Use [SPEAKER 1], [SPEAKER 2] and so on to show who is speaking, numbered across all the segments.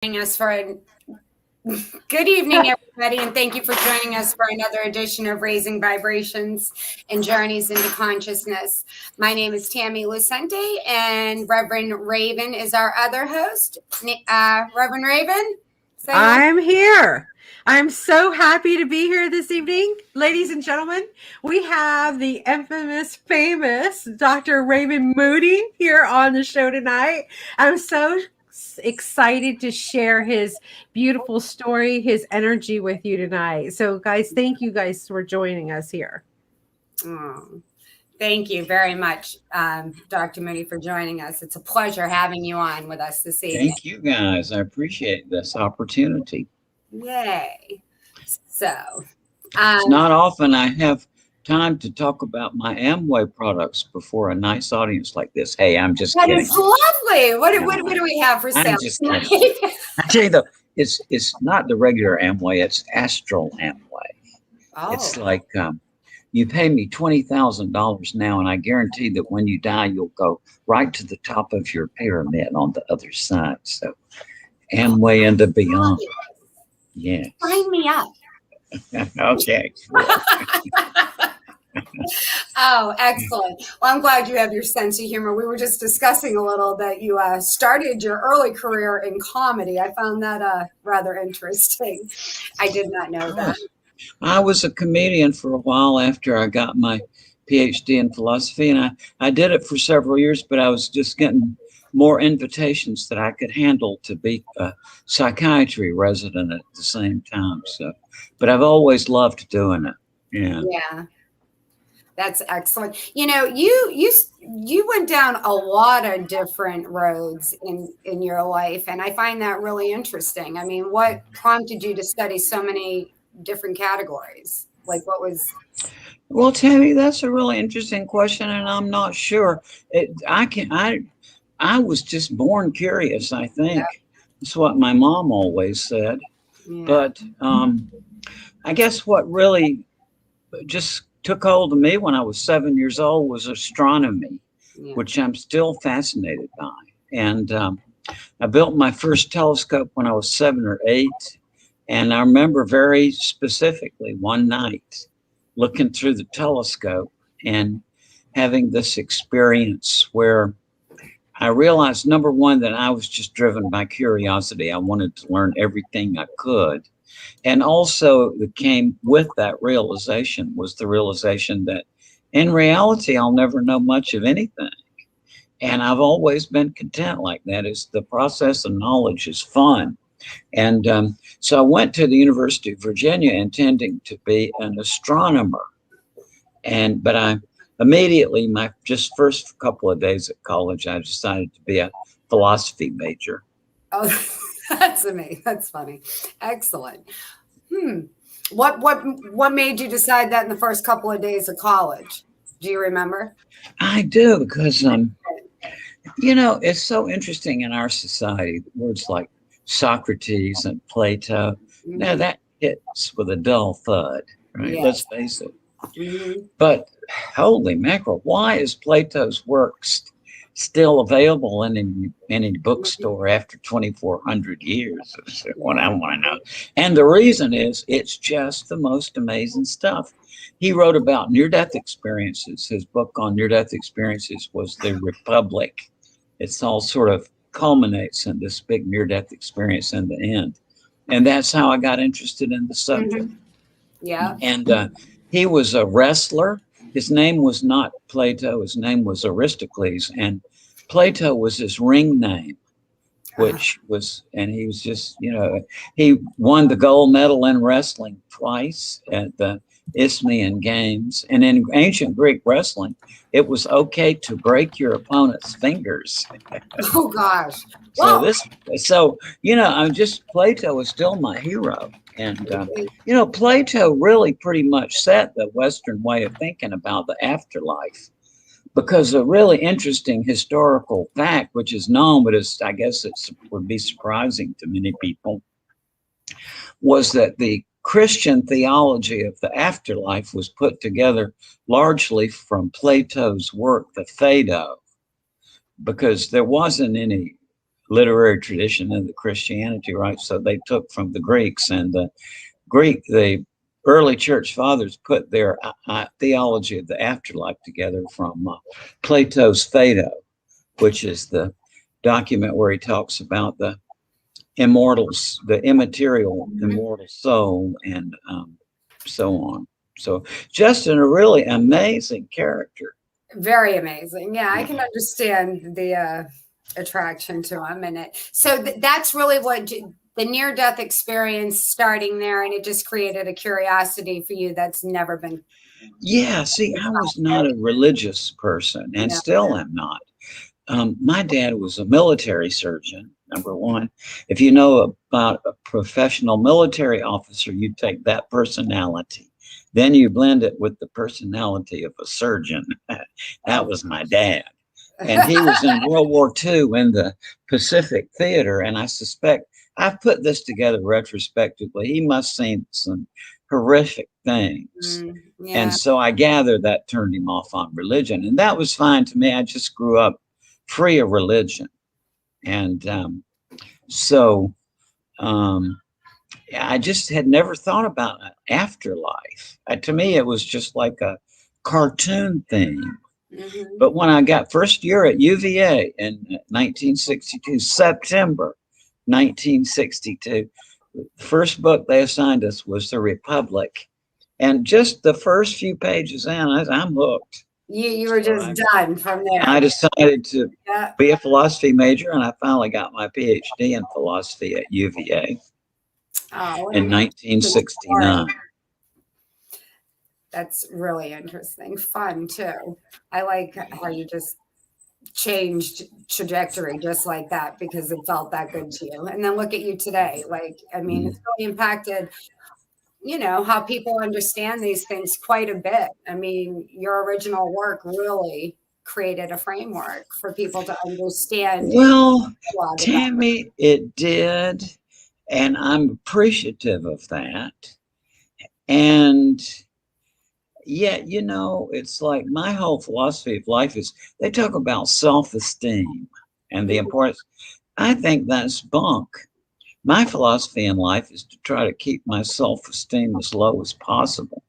[SPEAKER 1] Us for a good evening, everybody, and thank you for joining us for another edition of Raising Vibrations and Journeys into Consciousness. My name is Tammy Lucente, and Reverend Raven is our other host. Reverend Raven?
[SPEAKER 2] I'm here. I'm so happy to be here this evening. Ladies and gentlemen, we have the infamous, famous Dr. Raymond Moody here on the show tonight. I'm so excited to share his beautiful story, his energy with you tonight. So, guys, thank you guys for joining us here.
[SPEAKER 1] Oh, thank you very much, Dr. Moody, for joining us. It's a pleasure having you on with us this evening.
[SPEAKER 3] Thank you, guys. I appreciate this opportunity.
[SPEAKER 1] Yay. So,
[SPEAKER 3] it's not often I have time to talk about my Amway products before a nice audience like this. Hey, I'm just kidding.
[SPEAKER 1] That is lovely. What do we have for sale?
[SPEAKER 3] I'm just kidding. I tell you though, it's not the regular Amway, it's Astral Amway.
[SPEAKER 1] Oh.
[SPEAKER 3] It's like you pay me $20,000 now, and I guarantee that when you die, you'll go right to the top of your pyramid on the other side. So Amway and the beyond. Yes.
[SPEAKER 1] Sign me up.
[SPEAKER 3] Okay.
[SPEAKER 1] Oh, excellent. Well, I'm glad you have your sense of humor. We were just discussing a little that you started your early career in comedy. I found that rather interesting. I did not know that.
[SPEAKER 3] I was a comedian for a while after I got my PhD in philosophy, and I did it for several years, but I was just getting more invitations that I could handle to be a psychiatry resident at the same time. So, but I've always loved doing it. Yeah.
[SPEAKER 1] Yeah. That's excellent. You know, you went down a lot of different roads in your life, and I find that really interesting. I mean, what prompted you to study so many different categories? Like, what was?
[SPEAKER 3] Well, Tammy, that's a really interesting question, and I'm not sure. I was just born curious, I think. Yeah. That's what my mom always said. Yeah. But I guess what really just took hold of me when I was 7 years old was astronomy, yeah, which I'm still fascinated by. And I built my first telescope when I was 7 or 8. And I remember very specifically one night looking through the telescope and having this experience where I realized, number one, that I was just driven by curiosity. I wanted to learn everything I could. And also that came with that realization was the realization that in reality, I'll never know much of anything. And I've always been content like that. Is the process of knowledge is fun. And so I went to the University of Virginia intending to be an astronomer. But I immediately, my just first couple of days at college, I decided to be a philosophy major.
[SPEAKER 1] Oh, that's amazing. That's funny. Excellent. What made you decide that in the first couple of days of college? Do you remember?
[SPEAKER 3] I do, because you know, it's so interesting in our society. Words like Socrates and Plato. Mm-hmm. Now that hits with a dull thud, right? Yes. Let's face it. Mm-hmm. But holy mackerel, why is Plato's works still available in any bookstore after 2,400 years? Is what I want to know. And the reason is it's just the most amazing stuff. He wrote about near-death experiences. His book on near-death experiences was The Republic. It's all sort of culminates in this big near-death experience in the end. And that's how I got interested in the subject. Mm-hmm.
[SPEAKER 1] Yeah.
[SPEAKER 3] And he was a wrestler. His name was not Plato. His name was Aristocles. And Plato was his ring name, which was, and he was just, you know, he won the gold medal in wrestling twice at the Isthmian Games. And in ancient Greek wrestling, it was okay to break your opponent's fingers.
[SPEAKER 1] Oh, gosh.
[SPEAKER 3] So you know, Plato is still my hero. And, you know, Plato really pretty much set the Western way of thinking about the afterlife, because a really interesting historical fact, which is known, but I guess it would be surprising to many people, was that the Christian theology of the afterlife was put together largely from Plato's work, the Phaedo, because there wasn't any literary tradition of the Christianity, right? So they took from the Greeks, and the early church fathers put their theology of the afterlife together from Plato's Phaedo, which is the document where he talks about the immortals, the immaterial immortal soul, and so on. So Justin, a really amazing character.
[SPEAKER 1] Very amazing. Yeah, I can understand the attraction to him in it. So that's really what the near-death experience starting there, and it just created a curiosity for you that's never been.
[SPEAKER 3] Yeah, see, I was not a religious person, and still am not. My dad was a military surgeon, number one. If you know about a professional military officer, you take that personality, then you blend it with the personality of a surgeon. That was my dad. And he was in World War II in the Pacific Theater. And I suspect, I've put this together retrospectively, he must have seen some horrific things. And so I gather that turned him off on religion. And that was fine to me. I just grew up free of religion. And I just had never thought about an afterlife. To me, it was just like a cartoon thing. But when I got first year at UVA in 1962, September 1962, the first book they assigned us was The Republic. And just the first few pages in, I'm hooked.
[SPEAKER 1] You were just done from there.
[SPEAKER 3] I decided to be a philosophy major, and I finally got my PhD in philosophy at UVA in 1969.
[SPEAKER 1] That's really interesting. Fun, too. I like how you just changed trajectory just like that because it felt that good to you. And then look at you today. Like, I mean, it's really impacted, you know, how people understand these things quite a bit. I mean, your original work really created a framework for people to understand.
[SPEAKER 3] Well, Tammy, it did. And I'm appreciative of that. And yet, you know, it's like my whole philosophy of life is they talk about self-esteem and the importance. I think that's bunk. My philosophy in life is to try to keep my self-esteem as low as possible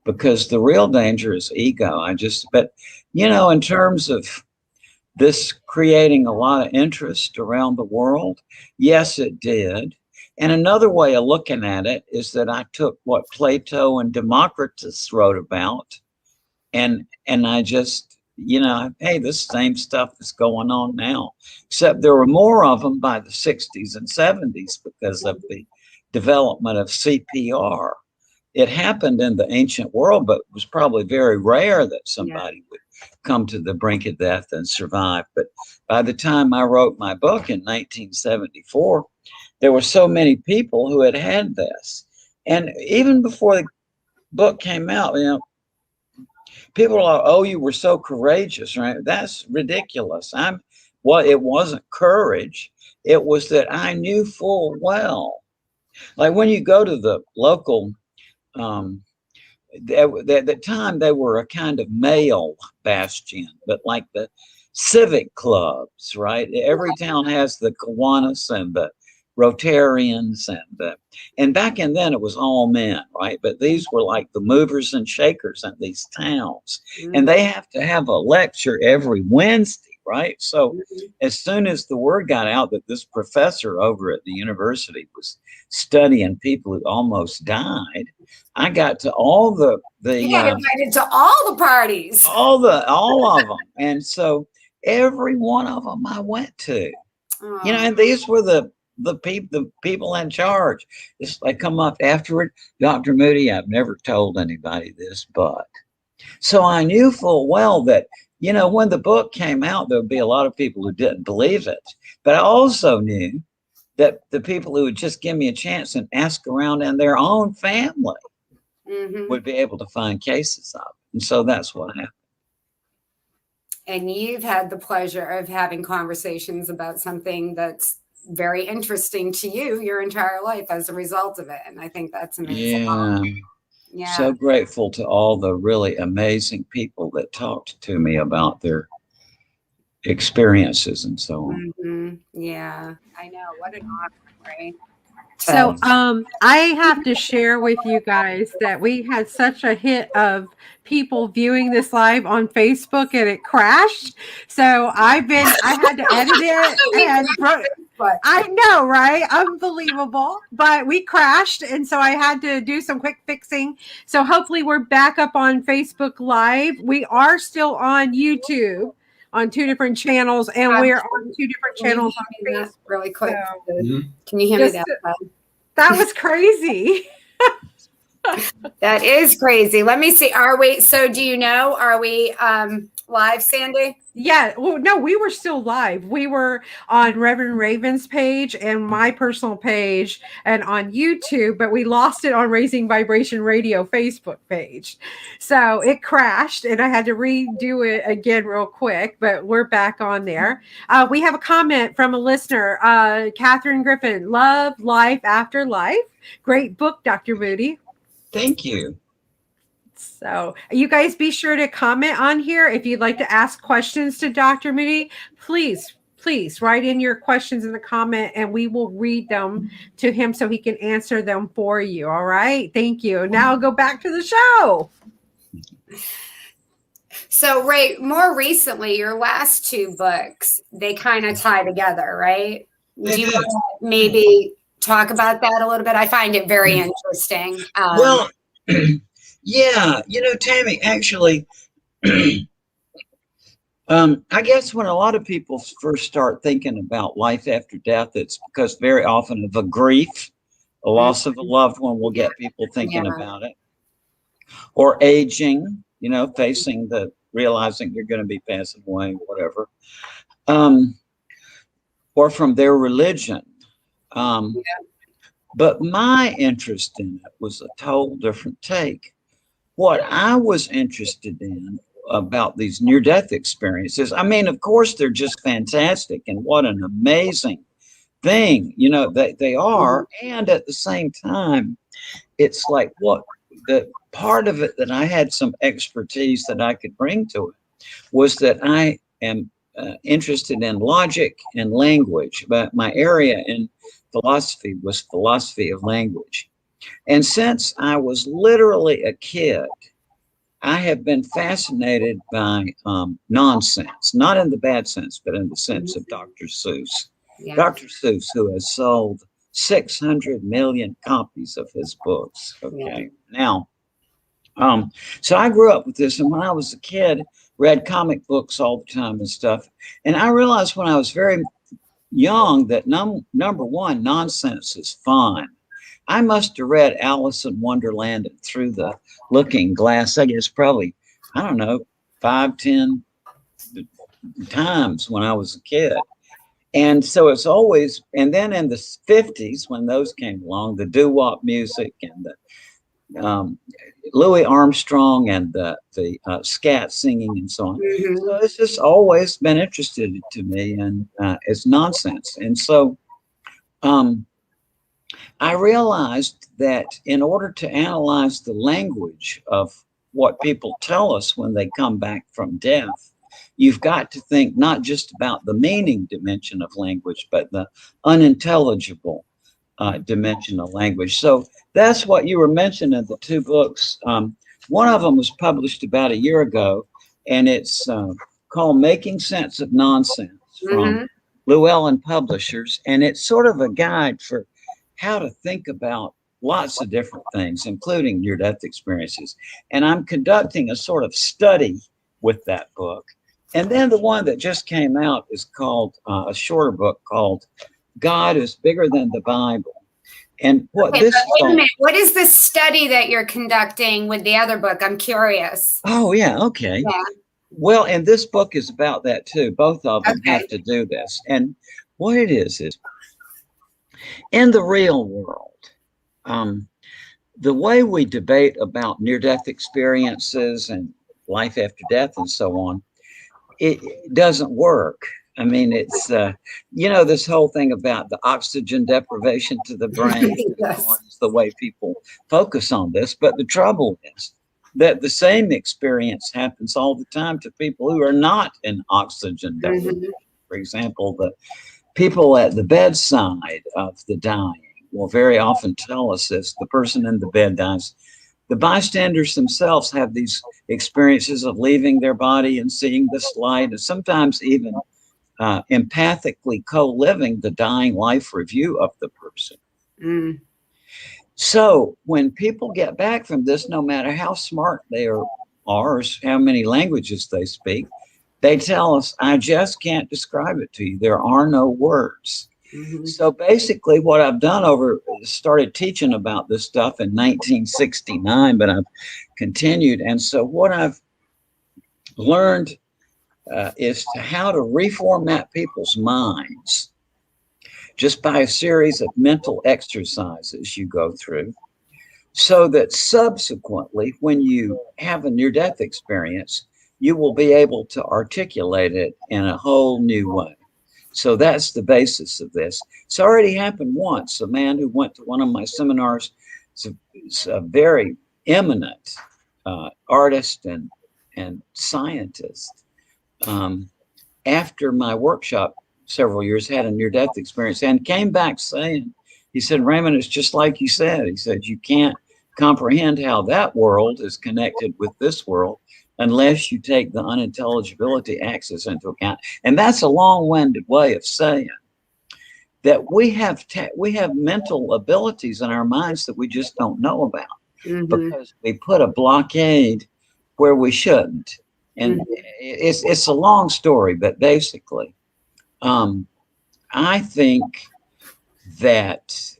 [SPEAKER 3] because the real danger is ego. But, you know, in terms of this creating a lot of interest around the world, yes, it did. And another way of looking at it is that I took what Plato and Democritus wrote about, and I just, you know, hey, this same stuff is going on now, except there were more of them by the 60s and 70s because of the development of CPR. It happened in the ancient world, but it was probably very rare that somebody would come to the brink of death and survive. But by the time I wrote my book in 1974, there were so many people who had had this. And even before the book came out, you know, people are like, oh, you were so courageous, right? That's ridiculous. It wasn't courage. It was that I knew full well. Like when you go to the local, at the time they were a kind of male bastion, but like the civic clubs, right? Every town has the Kiwanis and the Rotarians and back in then it was all men, right? But these were like the movers and shakers in these towns, and they have to have a lecture every Wednesday, right? So as soon as the word got out that this professor over at the university was studying people who almost died, I got to all the
[SPEAKER 1] you got invited to all the parties,
[SPEAKER 3] all of them, and so every one of them I went to. You know, and these were the people in charge. They come up afterward, Dr. Moody, I've never told anybody this, but so I knew full well that, you know, when the book came out, there would be a lot of people who didn't believe it. But I also knew that the people who would just give me a chance and ask around in their own family would be able to find cases of it. And so that's what happened.
[SPEAKER 1] And you've had the pleasure of having conversations about something that's very interesting to you your entire life as a result of it. And I think that's amazing. Yeah.
[SPEAKER 3] So grateful to all the really amazing people that talked to me about their experiences and so on.
[SPEAKER 1] Yeah, I know. What an honor, right?
[SPEAKER 2] So I have to share with you guys that we had such a hit of people viewing this live on Facebook and it crashed. So I had to edit it I know, right? Unbelievable. But we crashed, and so I had to do some quick fixing. So hopefully we're back up on Facebook Live. We are still on YouTube on 2 different channels, and we're on 2 different channels on Facebook.
[SPEAKER 1] Really quick.
[SPEAKER 2] So,
[SPEAKER 1] can you hear me that?
[SPEAKER 2] That was crazy.
[SPEAKER 1] That is crazy. Let me see. Are we, so do you know, are we live, Sandy?
[SPEAKER 2] Yeah. Well, no, we were still live. We were on Reverend Raven's page and my personal page and on YouTube, but we lost it on Raising Vibration Radio Facebook page. So it crashed and I had to redo it again real quick, but we're back on there. We have a comment from a listener, Catherine Griffin. Love Life After Life. Great book, Dr. Moody.
[SPEAKER 3] Thank you.
[SPEAKER 2] So you guys be sure to comment on here. If you'd like to ask questions to Dr. Moody, please write in your questions in the comment and we will read them to him so he can answer them for you. All right. Thank you. Now I'll go back to the show.
[SPEAKER 1] So, Ray, more recently, your last 2 books, they kind of tie together, right? Do you want to maybe talk about that a little bit? I find it very interesting.
[SPEAKER 3] Well, yeah, Tammy, actually, I guess when a lot of people first start thinking about life after death, it's because very often of a grief, a loss of a loved one will get people thinking about it, or aging, facing realizing you're going to be passing away, whatever, or from their religion. But my interest in it was a total different take. What I was interested in about these near-death experiences, I mean, of course, they're just fantastic, and what an amazing thing, they are. And at the same time, it's like what the part of it that I had some expertise that I could bring to it was that I am interested in logic and language, but my area in philosophy was philosophy of language. And since I was literally a kid, I have been fascinated by nonsense, not in the bad sense, but in the sense of Dr. Seuss. Yeah. Dr. Seuss, who has sold 600 million copies of his books. Okay. Yeah. Now, so I grew up with this. And when I was a kid, read comic books all the time and stuff. And I realized when I was very young that number one, nonsense is fun. I must have read Alice in Wonderland and Through the Looking Glass, I guess probably, 5, 10 times when I was a kid. And so it's always, and then in the 50s, when those came along, the doo-wop music and the Louis Armstrong and the scat singing and so on. So it's just always been interested to me, and it's nonsense. And so I realized that in order to analyze the language of what people tell us when they come back from death, you've got to think not just about the meaning dimension of language, but the unintelligible dimension of language. So that's what you were mentioning in the 2 books. One of them was published about a year ago, and it's called Making Sense of Nonsense from Llewellyn Publishers. And it's sort of a guide for how to think about lots of different things, including near-death experiences. And I'm conducting a sort of study with that book. And then the one that just came out is called, a shorter book called God is Bigger Than the Bible. And what this
[SPEAKER 1] wait a minute. What is the study that you're conducting with the other book? I'm curious.
[SPEAKER 3] Oh, yeah. Okay. Yeah. Well, and this book is about that too. Both of them have to do this. And what it is in the real world, the way we debate about near-death experiences and life after death and so on, it doesn't work. I mean, it's, this whole thing about the oxygen deprivation to the brain. Yes. Is the way people focus on this. But the trouble is that the same experience happens all the time to people who are not in oxygen deprivation. For example, the people at the bedside of the dying will very often tell us this. The person in the bed dies. The bystanders themselves have these experiences of leaving their body and seeing this light, and sometimes even empathically co-living the dying life review of the person. So when people get back from this, no matter how smart they are or how many languages they speak, they tell us, I just can't describe it to you. There are no words. So basically what I've done started teaching about this stuff in 1969, but I've continued. And so what I've learned is how to reformat people's minds just by a series of mental exercises you go through, so that subsequently, when you have a near-death experience, you will be able to articulate it in a whole new way. So that's the basis of this. It's already happened once. A man who went to one of my seminars is a very eminent artist and scientist. After my workshop several years, had a near-death experience and came back saying, he said, Raymond, it's just like you said. He said, you can't comprehend how that world is connected with this world unless you take the unintelligibility axis into account. And that's a long-winded way of saying that we have mental abilities in our minds that we just don't know about because we put a blockade where we shouldn't. And it's a long story, but basically, I think that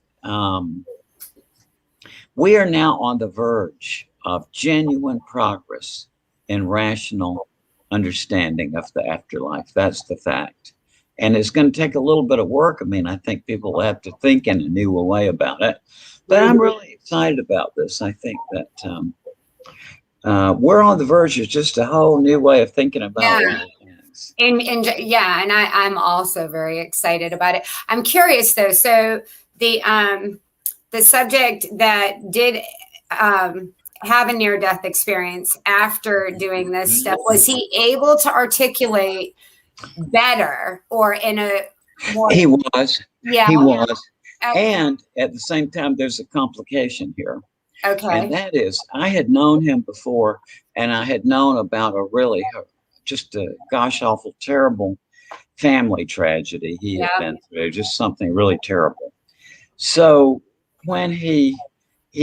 [SPEAKER 3] we are now on the verge of genuine progress in rational understanding of the afterlife. That's the fact. And it's going to take a little bit of work. I mean, I think people have to think in a new way about it. But I'm really excited about this. I think that we're on the verge of just a whole new way of thinking about it.
[SPEAKER 1] And I'm also very excited about it. I'm curious though. So the subject that did have a near-death experience after doing this stuff, was he able to articulate better or in a more?
[SPEAKER 3] He was.
[SPEAKER 1] Yeah.
[SPEAKER 3] He was.
[SPEAKER 1] Okay.
[SPEAKER 3] And at the same time, there's a complication here.
[SPEAKER 1] Okay.
[SPEAKER 3] And that is, I had known him before, and I had known about a really just a gosh awful terrible family tragedy he had been through, just something really terrible. So when he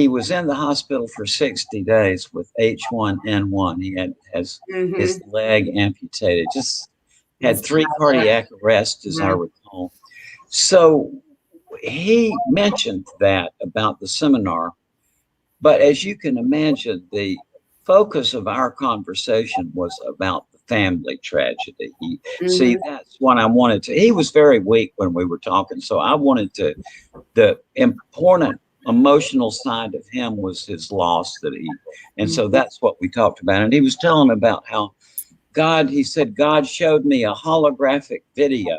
[SPEAKER 3] was in the hospital for 60 days with H1N1, he had his leg amputated, just had 3 cardiac arrests, as I recall. So he mentioned that about the seminar, but as you can imagine, the focus of our conversation was about the family tragedy. See, that's what I wanted to. He was very weak when we were talking, so I wanted to. The important emotional side of him was his loss and so that's what we talked about. And he was telling about how he said, God showed me a holographic video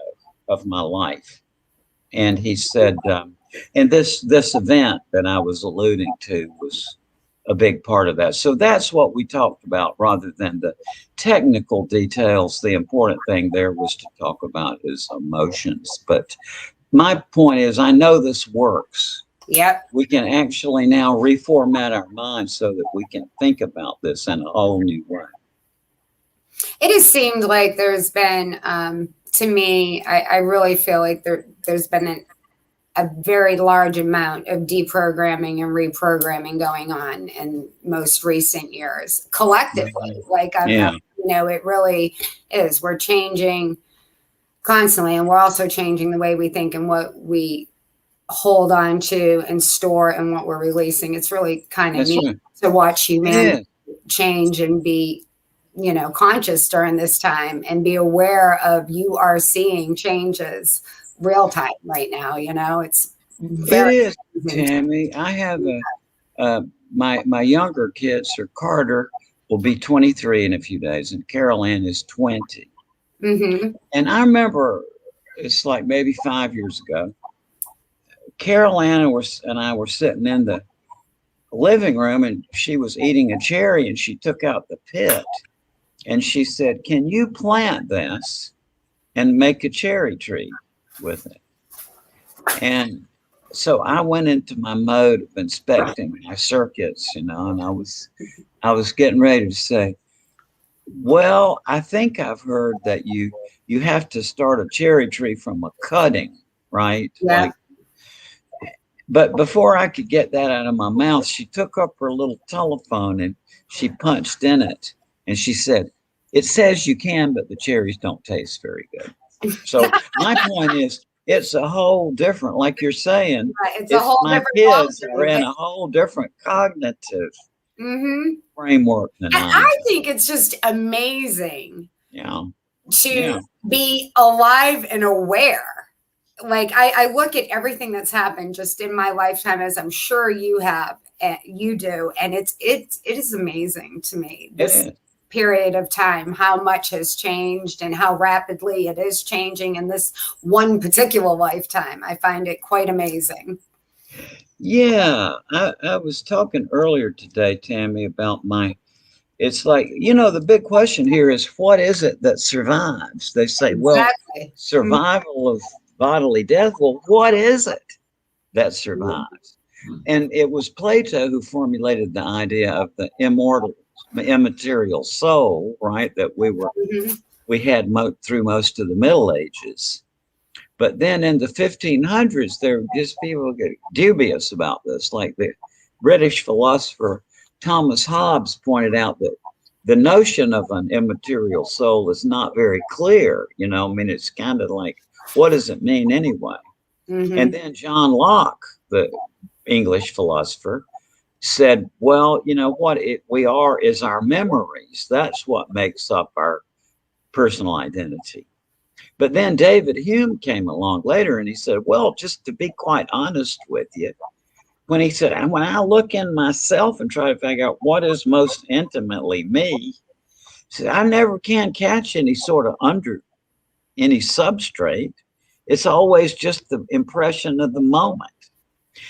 [SPEAKER 3] of my life. And he said, and this event that I was alluding to was a big part of that. So that's what we talked about rather than the technical details. The important thing there was to talk about his emotions. But my point is, I know this works.
[SPEAKER 1] Yep.
[SPEAKER 3] We can actually now reformat our minds so that we can think about this in a whole new way.
[SPEAKER 1] It has seemed like there's been, to me, I really feel like there's been a very large amount of deprogramming and reprogramming going on in most recent years collectively. Like, it really is. We're changing constantly, and we're also changing the way we think and what we hold on to and store and what we're releasing. It's really kind of neat to watch humanity change and be, conscious during this time and be aware of you are seeing changes real time right now. It's very
[SPEAKER 3] it is, Tammy. I have my younger kids, or Carter will be 23 in a few days, and Carol Ann is 20. And I remember it's like maybe 5 years ago, Carol Ann and I were sitting in the living room, and she was eating a cherry, and she took out the pit, and she said, "Can you plant this and make a cherry tree with it?" And so I went into my mode of inspecting my circuits, and I was getting ready to say, "Well, I think I've heard that you have to start a cherry tree from a cutting, right?"
[SPEAKER 1] Yeah.
[SPEAKER 3] Like, but before I could get that out of my mouth, she took up her little telephone and she punched in it, and she said, "It says you can, but the cherries don't taste very good." So my point is, it's a whole different, like you're saying,
[SPEAKER 1] It's a whole
[SPEAKER 3] my
[SPEAKER 1] different
[SPEAKER 3] kids
[SPEAKER 1] ballgame.
[SPEAKER 3] are in a whole different cognitive
[SPEAKER 1] Mm-hmm.
[SPEAKER 3] framework than
[SPEAKER 1] And
[SPEAKER 3] I
[SPEAKER 1] I think it's just amazing
[SPEAKER 3] am.
[SPEAKER 1] to be alive and aware. Like I look at everything that's happened just in my lifetime, as I'm sure you have, you do, and it is amazing to me. This period of time, how much has changed and how rapidly it is changing in this one particular lifetime. I find it quite amazing.
[SPEAKER 3] Yeah, I was talking earlier today, Tammy, about it's like, the big question here is, what is it that survives? They say, well,
[SPEAKER 1] Exactly.
[SPEAKER 3] survival of bodily death. Well, what is it that survives? And it was Plato who formulated the idea of the immortal, immaterial soul, right? That we had through most of the Middle Ages. But then in the 1500s, there were just people get dubious about this. Like the British philosopher Thomas Hobbes pointed out that the notion of an immaterial soul is not very clear. I mean, it's kind of like, what does it mean anyway? And then John Locke, the English philosopher, said, well, what we are is our memories. That's what makes up our personal identity. But then David Hume came along later and he said, well, just to be quite honest with you, when I look in myself and try to figure out what is most intimately me, he said, I never can catch any sort of any substrate. It's always just the impression of the moment.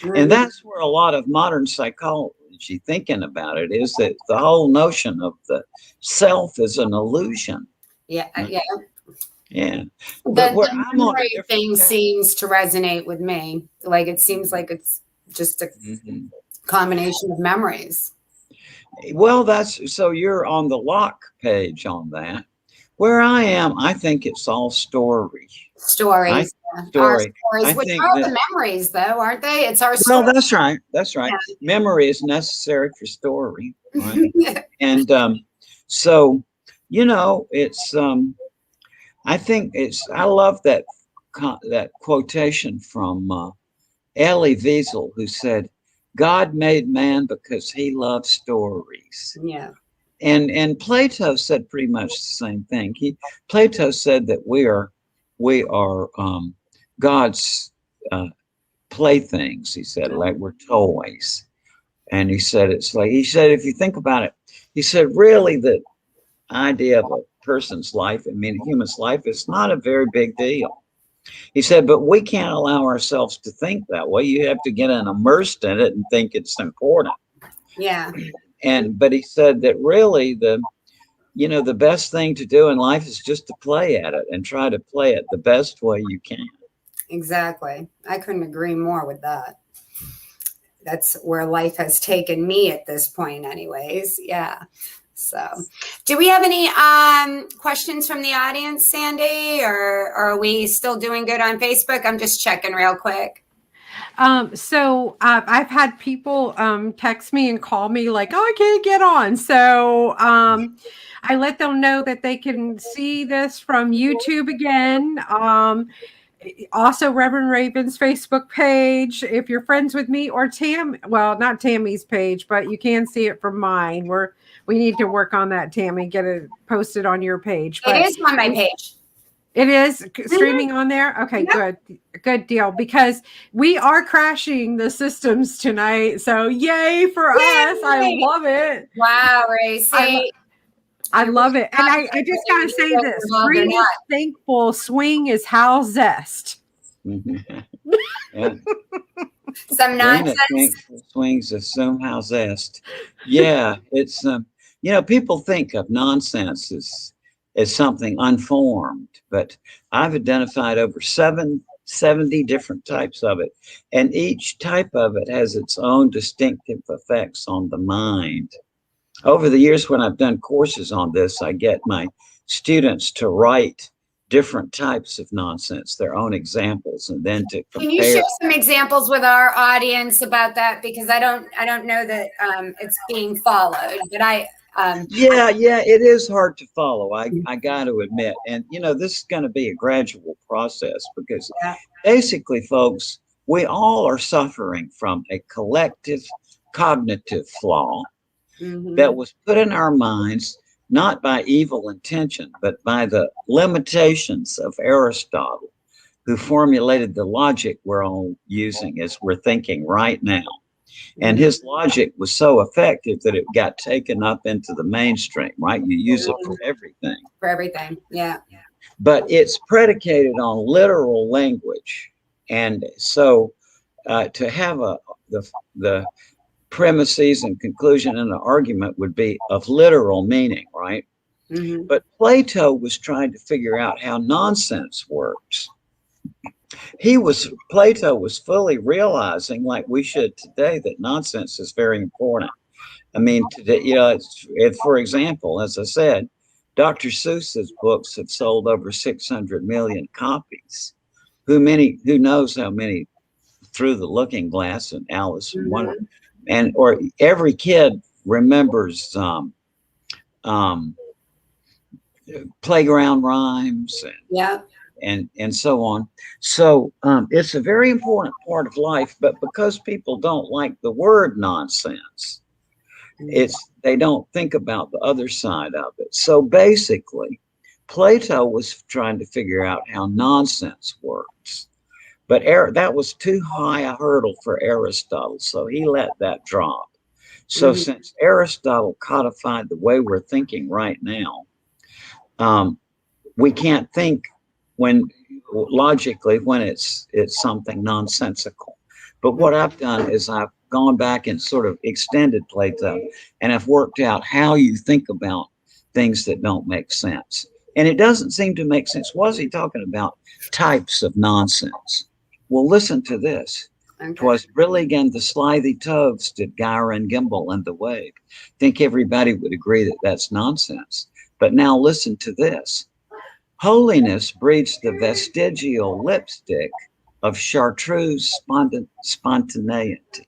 [SPEAKER 3] And that's where a lot of modern psychology thinking about it is, that the whole notion of the self is an illusion.
[SPEAKER 1] Yeah.
[SPEAKER 3] But
[SPEAKER 1] the memory thing seems to resonate with me. Like it seems like it's just a combination of memories.
[SPEAKER 3] Well, so you're on the Locke page on that. Where I am, I think it's all story.
[SPEAKER 1] Stories. Our stories, which are the memories, though, aren't they? It's our story.
[SPEAKER 3] Well, that's right. That's right. Yeah. Memory is necessary for story. Right? And so, it's I love that quotation from Elie Wiesel, who said, God made man because he loves stories.
[SPEAKER 1] Yeah.
[SPEAKER 3] And Plato said pretty much the same thing. Plato said that we are God's playthings. He said, like we're toys. And he said, if you think about it, he said, really the idea of a person's life, a human's life, is not a very big deal. He said, but we can't allow ourselves to think that way. You have to get immersed in it and think it's important.
[SPEAKER 1] Yeah.
[SPEAKER 3] But he said that really the best thing to do in life is just to play at it and try to play it the best way you can.
[SPEAKER 1] Exactly. I couldn't agree more with that. That's where life has taken me at this point anyways. Yeah. So do we have any questions from the audience, Sandy, or are we still doing good on Facebook? I'm just checking real quick.
[SPEAKER 2] So I've had people text me and call me like, oh, I can't get on. So I let them know that they can see this from YouTube again. Also, Reverend Raven's Facebook page. If you're friends with me, or not Tammy's page, but you can see it from mine. We need to work on that, Tammy. Get it posted on your page.
[SPEAKER 1] It is on my page.
[SPEAKER 2] It is streaming on there? Okay, good deal. Because we are crashing the systems tonight. So yay for us. I love it.
[SPEAKER 1] Wow, Ray.
[SPEAKER 2] I love it. And I just got to say this. Green is thankful, swing is how zest.
[SPEAKER 1] Some nonsense.
[SPEAKER 3] swings of some house est. Yeah, it's people think of nonsense as something unformed, but I've identified over 70 different types of it, and each type of it has its own distinctive effects on the mind. Over the years, when I've done courses on this, I get my students to write different types of nonsense, their own examples, and then to compare.
[SPEAKER 1] Can you share some examples with our audience about that? Because I don't know that it's being followed, but
[SPEAKER 3] yeah, it is hard to follow. I got to admit, and this is going to be a gradual process because basically, folks, we all are suffering from a collective cognitive flaw that was put in our minds not by evil intention, but by the limitations of Aristotle, who formulated the logic we're all using as we're thinking right now. And his logic was so effective that it got taken up into the mainstream, right? You use it for everything.
[SPEAKER 1] For everything, yeah.
[SPEAKER 3] But it's predicated on literal language. And so to have the premises and conclusion in an argument would be of literal meaning, right? But Plato was trying to figure out how nonsense works. Plato was fully realizing, like we should today, that nonsense is very important. I mean, today, for example, as I said, Dr. Seuss's books have sold over 600 million copies. Who knows how many Through the Looking Glass and Alice in Wonderland, or every kid remembers playground rhymes and so on. So it's a very important part of life, but because people don't like the word nonsense, they don't think about the other side of it. So basically, Plato was trying to figure out how nonsense works, but that was too high a hurdle for Aristotle, so he let that drop. So since Aristotle codified the way we're thinking right now, we can't think logically when it's something nonsensical. But what I've done is I've gone back and sort of extended Plato, and I've worked out how you think about things that don't make sense. And it doesn't seem to make sense. Was he talking about types of nonsense? Well, listen to this. Okay. 'Twas brilliant the slithy toves did gyre and gimble in the wave. Think everybody would agree that that's nonsense. But now listen to this. Holiness breeds the vestigial lipstick of chartreuse spontaneity.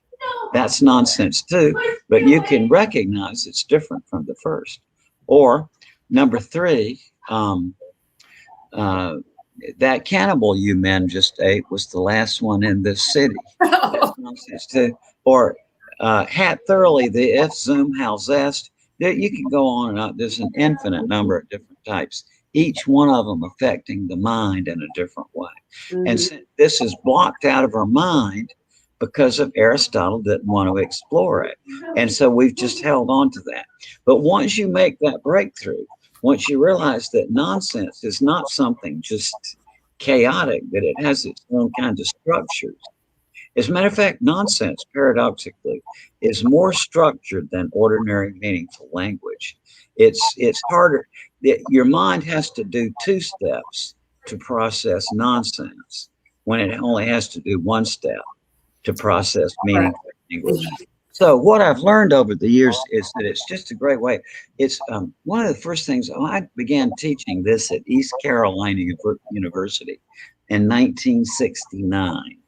[SPEAKER 3] That's nonsense too, but you can recognize it's different from the first. Or number 3, that cannibal you men just ate was the last one in this city. That's nonsense too. Or hat thoroughly the if zoom how zest. You can go on and on. There's an infinite number of different types, each one of them affecting the mind in a different way. And this is blocked out of our mind because of Aristotle didn't want to explore it. And so we've just held on to that. But once you make that breakthrough, once you realize that nonsense is not something just chaotic, that it has its own kind of structures. As a matter of fact, nonsense, paradoxically, is more structured than ordinary meaningful language. It's harder. Your mind has to do 2 steps to process nonsense when it only has to do 1 step to process meaningful language. So what I've learned over the years is that it's just a great way. It's one of the first things. I began teaching this at East Carolina University in 1969.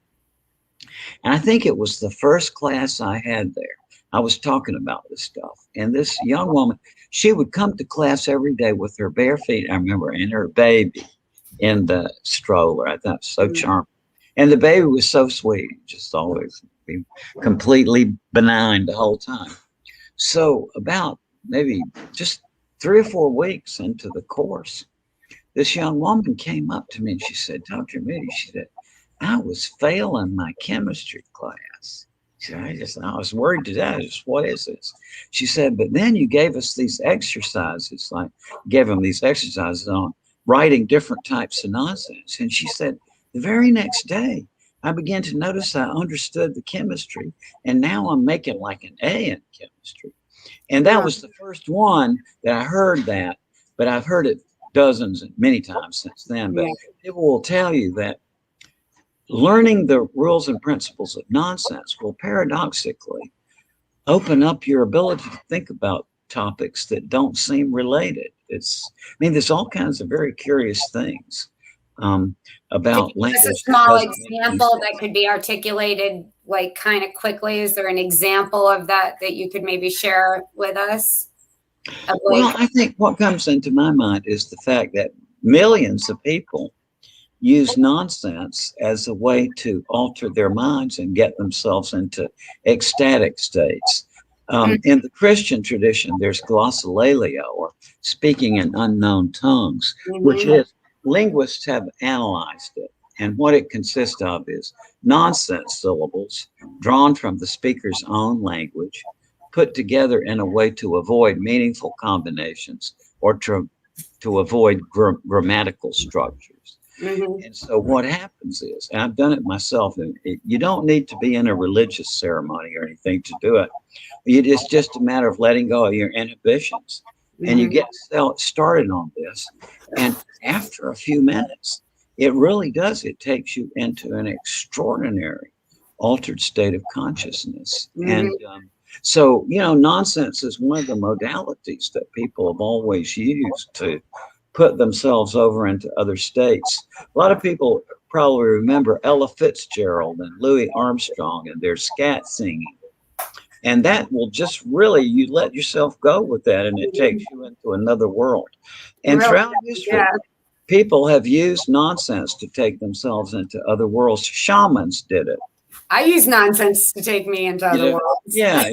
[SPEAKER 3] And I think it was the first class I had there. I was talking about this stuff. And this young woman, she would come to class every day with her bare feet, I remember, and her baby in the stroller. I thought it was so charming. And the baby was so sweet, just always be completely benign the whole time. So about maybe just 3 or 4 weeks into the course, this young woman came up to me and she said, Dr. Moody, she said, I was failing my chemistry class. She said, I was worried to death. What is this? She said, but then you gave us these exercises, gave them these exercises on writing different types of nonsense. And she said, the very next day, I began to notice I understood the chemistry, and now I'm making like an A in chemistry. And that was the first one that I heard that, but I've heard it dozens and many times since then. But people will tell you that learning the rules and principles of nonsense will paradoxically open up your ability to think about topics that don't seem related. There's all kinds of very curious things about language.
[SPEAKER 1] Just a small example that could be articulated like kind of quickly. Is there an example of that you could maybe share with us?
[SPEAKER 3] Well, I think what comes into my mind is the fact that millions of people use nonsense as a way to alter their minds and get themselves into ecstatic states. In the Christian tradition, there's glossolalia, or speaking in unknown tongues, which is, linguists have analyzed it. And what it consists of is nonsense syllables drawn from the speaker's own language, put together in a way to avoid meaningful combinations or to avoid grammatical structures. And so what happens is, and I've done it myself, and you don't need to be in a religious ceremony or anything to do it. It's just a matter of letting go of your inhibitions. And you get started on this. And after a few minutes, it really does. It takes you into an extraordinary altered state of consciousness. And so, nonsense is one of the modalities that people have always used to put themselves over into other states. A lot of people probably remember Ella Fitzgerald and Louis Armstrong and their scat singing. And that will just really, you let yourself go with that, and it takes you into another world. And throughout history, people have used nonsense to take themselves into other worlds. Shamans did it.
[SPEAKER 1] I use nonsense to take me into other worlds.
[SPEAKER 3] Yeah.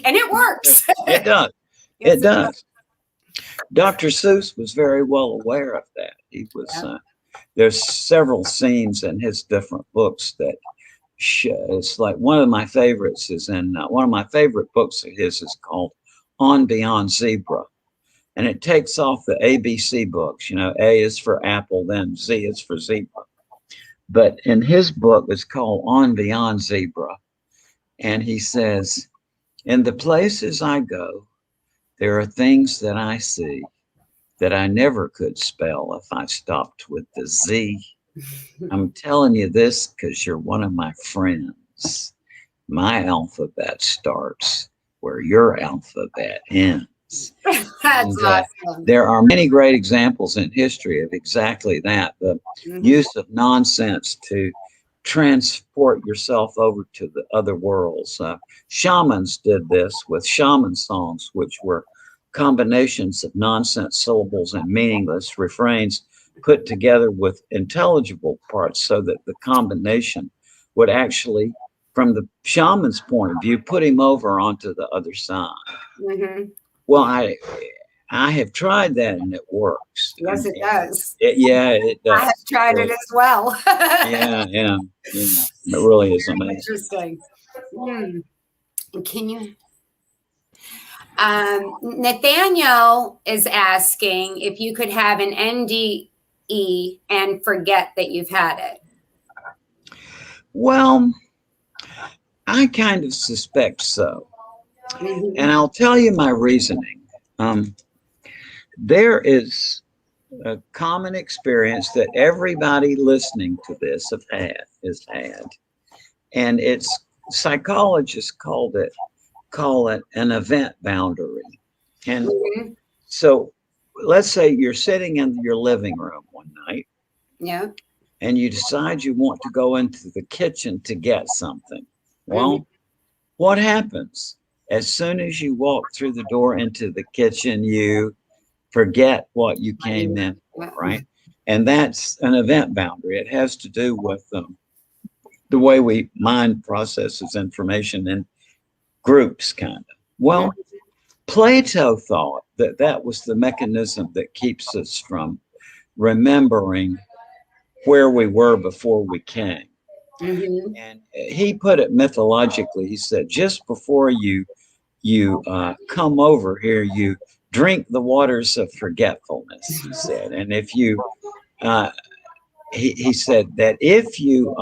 [SPEAKER 1] And it works.
[SPEAKER 3] It does. Yes, it does. Dr. Seuss was very well aware of that. He was, there's several scenes in his different books that it's like one of my favorites is in one of my favorite books of his is called On Beyond Zebra. And it takes off the ABC books. A is for apple, then Z is for zebra. But in his book, it's called On Beyond Zebra. And he says, in the places I go, there are things that I see that I never could spell if I stopped with the Z. I'm telling you this because you're one of my friends. My alphabet starts where your alphabet ends.
[SPEAKER 1] That's awesome.
[SPEAKER 3] There are many great examples in history of exactly that. The use of nonsense to transport yourself over to the other worlds. Shamans did this with shaman songs, which were combinations of nonsense syllables and meaningless refrains put together with intelligible parts so that the combination would actually, from the shaman's point of view, put him over onto the other side. Well, I have tried that and it works.
[SPEAKER 1] Yes, it does.
[SPEAKER 3] It does.
[SPEAKER 1] I have tried it as well.
[SPEAKER 3] Yeah. It really is amazing.
[SPEAKER 1] Interesting. Can you? Nathaniel is asking if you could have an NDE and forget that you've had it.
[SPEAKER 3] Well, I kind of suspect so. And I'll tell you my reasoning. There is a common experience that everybody listening to this has had. And psychologists call it an event boundary. And so let's say you're sitting in your living room one night.
[SPEAKER 1] Yeah.
[SPEAKER 3] And you decide you want to go into the kitchen to get something. Well, what happens? As soon as you walk through the door into the kitchen, you forget what you came in for, right? And that's an event boundary. It has to do with the way mind processes information in groups, kind of. Well, Plato thought that was the mechanism that keeps us from remembering where we were before we came. And he put it mythologically. He said, just before you come over here, you drink the waters of forgetfulness, he said. And if you he said that if you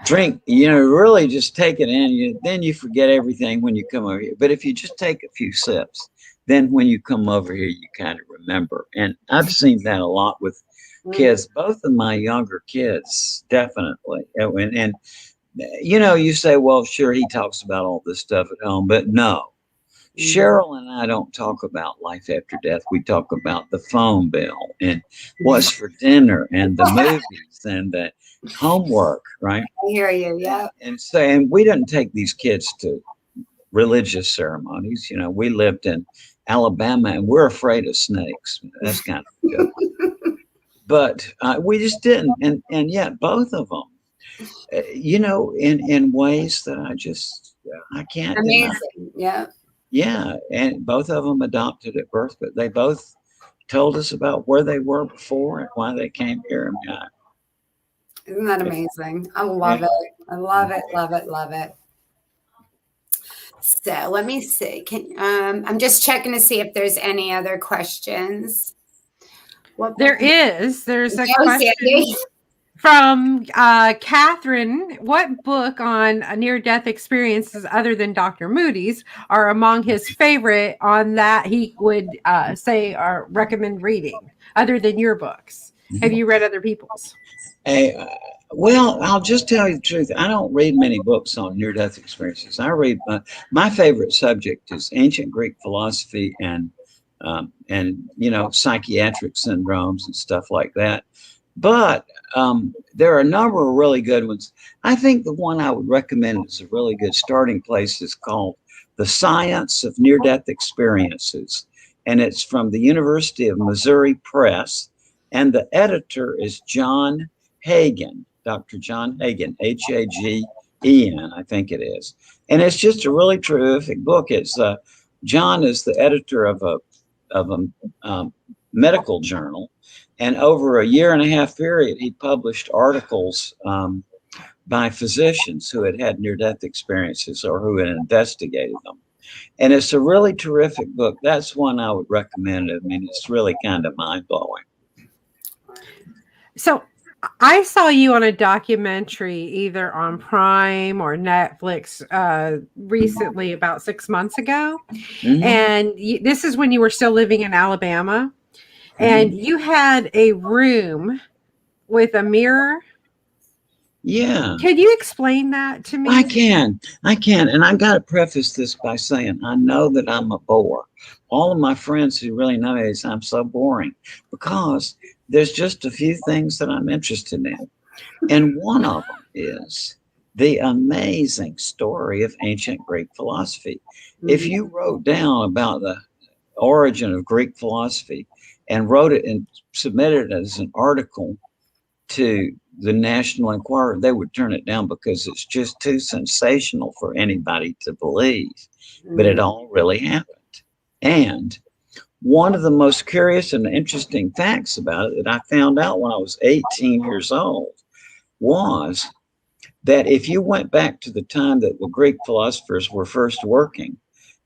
[SPEAKER 3] drink, really just take it in, then you forget everything when you come over here. But if you just take a few sips, then when you come over here, you kind of remember. And I've seen that a lot with kids, both of my younger kids, definitely. And you say, well, sure, he talks about all this stuff at home, but no. Cheryl and I don't talk about life after death. We talk about the phone bill and what's for dinner and the movies and the homework, right?
[SPEAKER 1] I hear you, yeah.
[SPEAKER 3] And we didn't take these kids to religious ceremonies. We lived in Alabama and we're afraid of snakes. That's kind of good. But we just didn't. And yet both of them, in ways that I can't deny.
[SPEAKER 1] Amazing, yeah.
[SPEAKER 3] Yeah, and both of them adopted at birth, but they both told us about where they were before and why they came here.
[SPEAKER 1] Isn't that amazing? I love it. I love it, love it, love it. So let me see. I'm just checking to see if there's any other questions.
[SPEAKER 2] There's a question from Catherine. What book on near-death experiences other than Dr. Moody's are among his favorite on that he would say or recommend reading other than your books? Have you read other people's?
[SPEAKER 3] Well, I'll just tell you the truth. I don't read many books on near-death experiences. I read my favorite subject is ancient Greek philosophy and psychiatric syndromes and stuff like that. But there are a number of really good ones. I think the one I would recommend as a really good starting place is called The Science of Near-Death Experiences. And it's from the University of Missouri Press. And the editor is John Hagen, Dr. John Hagen, Hagen, I think it is. And it's just a really terrific book. It's John is the editor of a medical journal. And over a 1.5 year period, he published articles by physicians who had had near-death experiences or who had investigated them. And it's a really terrific book. That's one I would recommend. I mean, it's really kind of mind-blowing.
[SPEAKER 2] So I saw you on a documentary either on Prime or Netflix recently, about 6 months ago. Mm-hmm. And this is when you were still living in Alabama. And you had a room with a mirror.
[SPEAKER 3] Yeah.
[SPEAKER 2] Can you explain that to me?
[SPEAKER 3] I can. And I got to preface this by saying, I know that I'm a bore. All of my friends who really know me say I'm so boring because there's just a few things that I'm interested in. And one of them is the amazing story of ancient Greek philosophy. Mm-hmm. If you wrote down about the origin of Greek philosophy, and wrote it and submitted it as an article to the National Enquirer, they would turn it down because it's just too sensational for anybody to believe. But it all really happened. And one of the most curious and interesting facts about it that I found out when I was 18 years old was that if you went back to the time that the Greek philosophers were first working,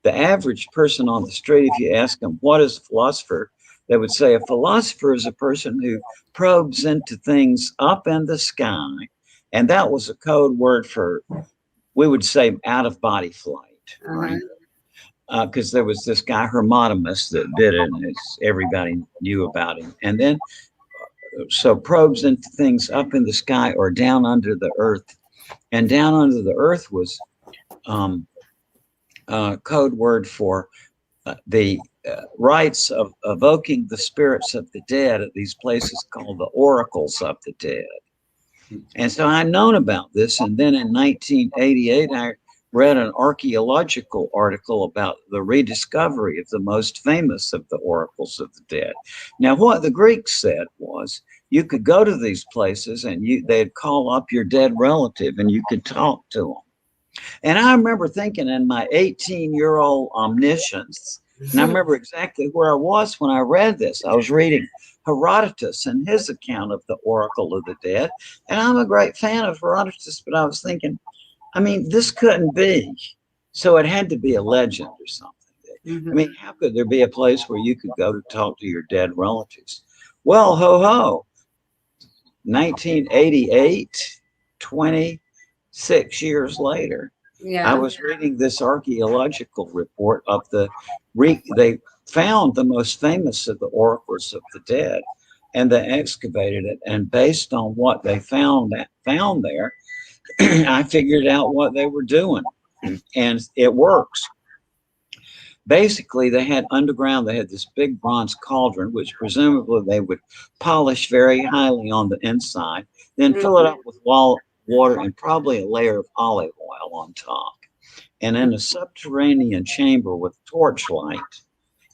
[SPEAKER 3] the average person on the street, if you ask them, what is a philosopher? They would say a philosopher is a person who probes into things up in the sky. And that was a code word for, we would say, out-of-body flight, right? Because there was this guy, Hermotimus, that did it, and everybody knew about him. And then, so probes into things up in the sky or down under the earth. And down under the earth was code word for the rites of evoking the spirits of the dead at these places called the oracles of the dead. And so I'd known about this. And then in 1988, I read an archaeological article about the rediscovery of the most famous of the oracles of the dead. Now, what the Greeks said was you could go to these places and they'd call up your dead relative and you could talk to them. And I remember thinking in my 18-year-old omniscience, and I remember exactly where I was when I read this. I was reading Herodotus and his account of the Oracle of the Dead. And I'm a great fan of Herodotus, but I was thinking, I mean, this couldn't be. So it had to be a legend or something. Mm-hmm. I mean, how could there be a place where you could go to talk to your dead relatives? Well, ho ho, 1988, 26 years later, I was reading this archaeological report of they found the most famous of the oracles of the dead, and they excavated it. And based on what they found there, I figured out what they were doing, and it works. Basically, they had this big bronze cauldron, which presumably they would polish very highly on the inside, then fill it up with water and probably a layer of olive oil on top. And in a subterranean chamber with torchlight,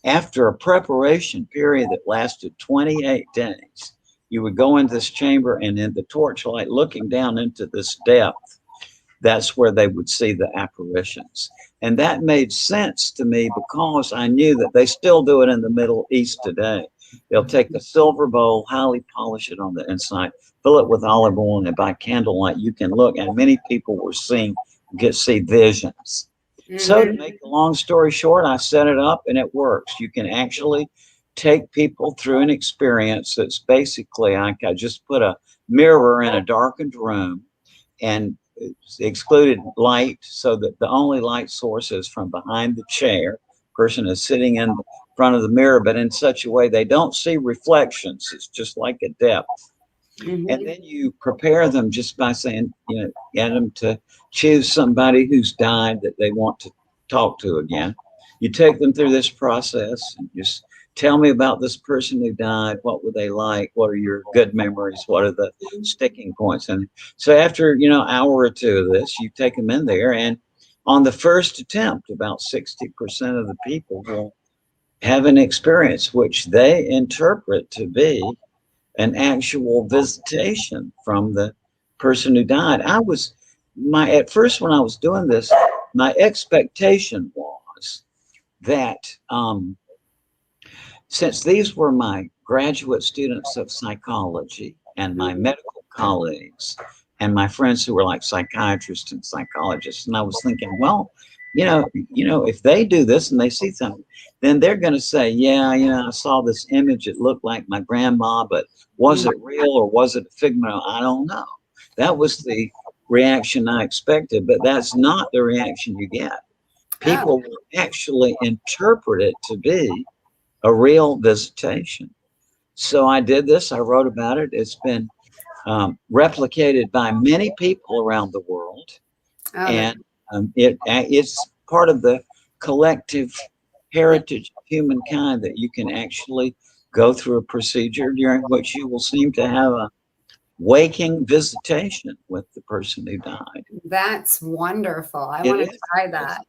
[SPEAKER 3] after a preparation period that lasted 28 days, you would go into this chamber, and in the torchlight, looking down into this depth, that's where they would see the apparitions. And that made sense to me because I knew that they still do it in the Middle East today. They'll take a silver bowl, highly polish it on the inside, fill it with olive oil, and by candlelight you can look, and many people were see visions. So to make a long story short, I set it up and it works. You can actually take people through an experience that's basically like I just put a mirror in a darkened room and excluded light so that the only light source is from behind the chair. Person is sitting in front of the mirror, but in such a way they don't see reflections. It's just like a depth. And then you prepare them just by saying, get them to choose somebody who's died that they want to talk to again. You take them through this process and just tell me about this person who died. What were they like? What are your good memories? What are the sticking points? And so after, an hour or two of this, you take them in there, and on the first attempt, about 60% of the people will have an experience which they interpret to be an actual visitation from the person who died. At first when I was doing this, my expectation was that since these were my graduate students of psychology and my medical colleagues and my friends who were like psychiatrists and psychologists, and I was thinking, well, if they do this and they see something, then they're going to say, I saw this image. It looked like my grandma, but was it real or was it a figment? I don't know. That was the reaction I expected, but that's not the reaction you get. People will actually interpret it to be a real visitation. So I did this. I wrote about it. It's been replicated by many people around the world. And it's part of the collective heritage of humankind that you can actually go through a procedure during which you will seem to have a waking visitation with the person who died.
[SPEAKER 1] That's wonderful. I want to try that.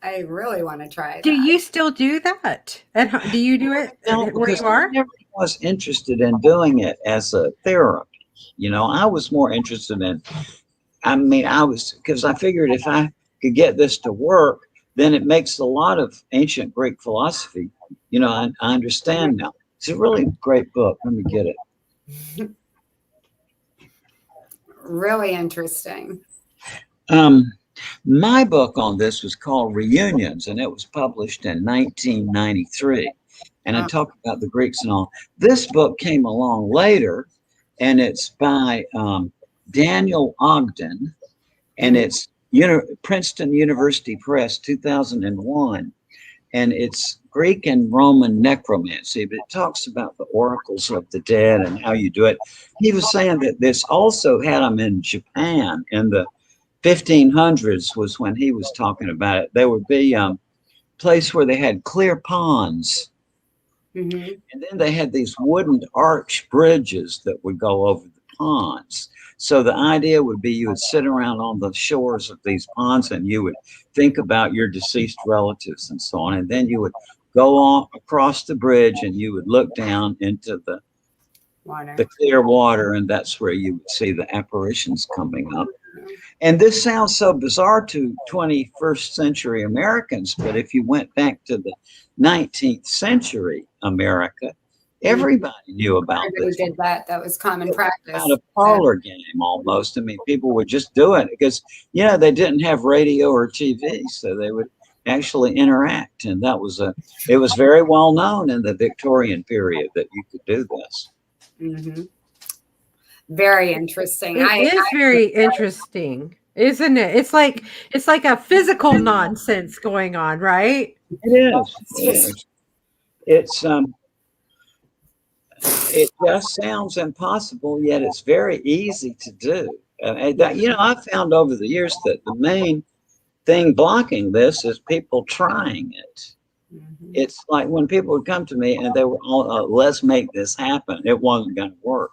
[SPEAKER 1] I really want to try that.
[SPEAKER 2] Do you still do that? And do you do it where you are?
[SPEAKER 3] I never was interested in doing it as a therapy. I was more interested in, because I figured if I could get this to work, then it makes a lot of ancient Greek philosophy. I understand now. It's a really great book. Let me get it.
[SPEAKER 1] Really interesting.
[SPEAKER 3] My book on this was called Reunions, and it was published in 1993. And I talk about the Greeks and all. This book came along later, and it's by Daniel Ogden, and it's Princeton University Press, 2001. And it's Greek and Roman necromancy, but it talks about the oracles of the dead and how you do it. He was saying that this also had them in Japan in the 1500s was when he was talking about it. There would be a place where they had clear ponds. And then they had these wooden arch bridges that would go over the ponds. So the idea would be you would sit around on the shores of these ponds and you would think about your deceased relatives and so on. And then you would go on across the bridge and you would look down into the clear water, and that's where you would see the apparitions coming up. And this sounds so bizarre to 21st century Americans, but if you went back to the 19th century America, everybody knew about this.
[SPEAKER 1] Did that. That was common practice.
[SPEAKER 3] About a parlor game almost. I mean, people would just do it because, they didn't have radio or TV, so they would actually interact. And it was very well known in the Victorian period that you could do this.
[SPEAKER 1] Mm-hmm. Very interesting.
[SPEAKER 2] It is very interesting, isn't it? It's like a physical nonsense going on, right?
[SPEAKER 3] It is. It just sounds impossible, yet it's very easy to do. I've found over the years that the main thing blocking this is people trying it.
[SPEAKER 1] Mm-hmm.
[SPEAKER 3] It's like when people would come to me and they were all, let's make this happen. It wasn't going to work.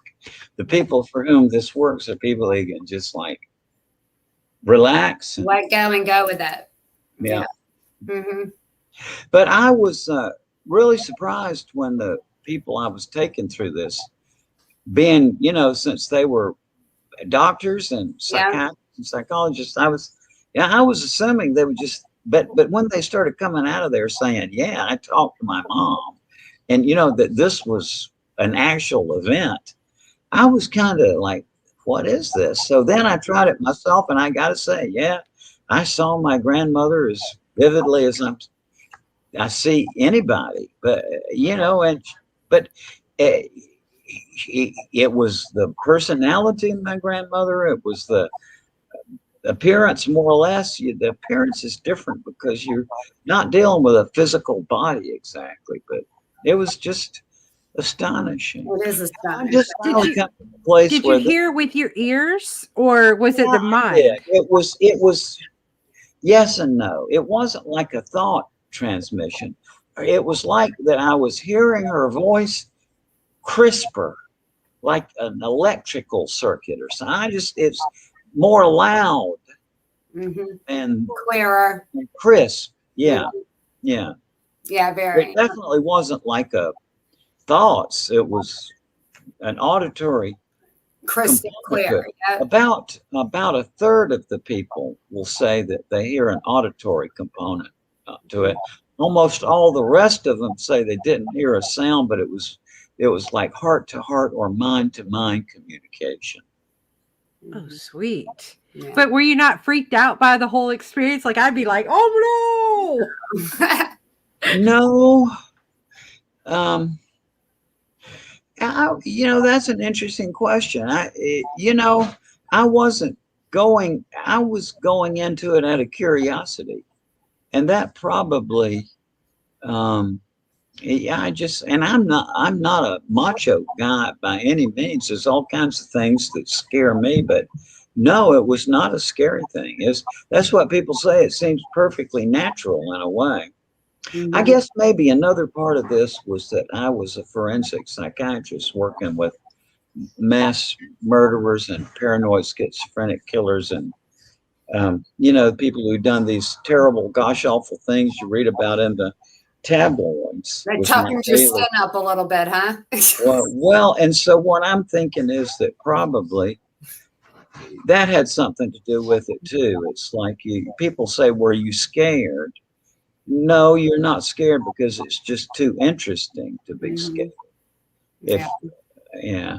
[SPEAKER 3] The people for whom this works are people who can just like relax.
[SPEAKER 1] Let go and go with it.
[SPEAKER 3] Yeah.
[SPEAKER 1] Mm-hmm.
[SPEAKER 3] But I was really surprised when the people I was taking through this, being, since they were doctors and psychiatrists and psychologists, I was assuming they would just, but when they started coming out of there saying, yeah, I talked to my mom, and that this was an actual event, I was kind of like, what is this? So then I tried it myself, and I got to say, yeah, I saw my grandmother as vividly as I see anybody, but it was the personality of my grandmother. It was the appearance, more or less. The appearance is different because you're not dealing with a physical body exactly, but it was just astonishing.
[SPEAKER 1] It is astonishing.
[SPEAKER 3] Just finally come to a place
[SPEAKER 2] Did
[SPEAKER 3] where
[SPEAKER 2] you hear with your ears, or was it the mind?
[SPEAKER 3] Yeah, it was yes and no. It wasn't like a thought transmission. It was like that I was hearing her voice crisper, like an electrical circuit or something. It's more loud and
[SPEAKER 1] clearer
[SPEAKER 3] and crisp. Yeah. Yeah.
[SPEAKER 1] Yeah, very.
[SPEAKER 3] It definitely wasn't like a thoughts. It was an auditory
[SPEAKER 1] Crystal clear. Yeah.
[SPEAKER 3] About a third of the people will say that they hear an auditory component to it. Almost all the rest of them say they didn't hear a sound, but it was like heart to heart or mind to mind communication.
[SPEAKER 2] Oh, sweet.
[SPEAKER 1] Yeah.
[SPEAKER 2] But were you not freaked out by the whole experience? Like, I'd be like, oh
[SPEAKER 3] no. No. That's an interesting question. I was going into it out of curiosity, and that probably, I'm not a macho guy by any means. There's all kinds of things that scare me, but no, it was not a scary thing. That's what people say. It seems perfectly natural in a way.
[SPEAKER 1] Mm-hmm.
[SPEAKER 3] I guess maybe another part of this was that I was a forensic psychiatrist working with mass murderers and paranoid schizophrenic killers and, people who've done these terrible, gosh awful things you read about in the tabloids.
[SPEAKER 1] That toughened your skin up a little bit, huh?
[SPEAKER 3] well, and so what I'm thinking is that probably that had something to do with it too. It's like people say, were you scared? No, you're not scared because it's just too interesting to be scared. Yeah.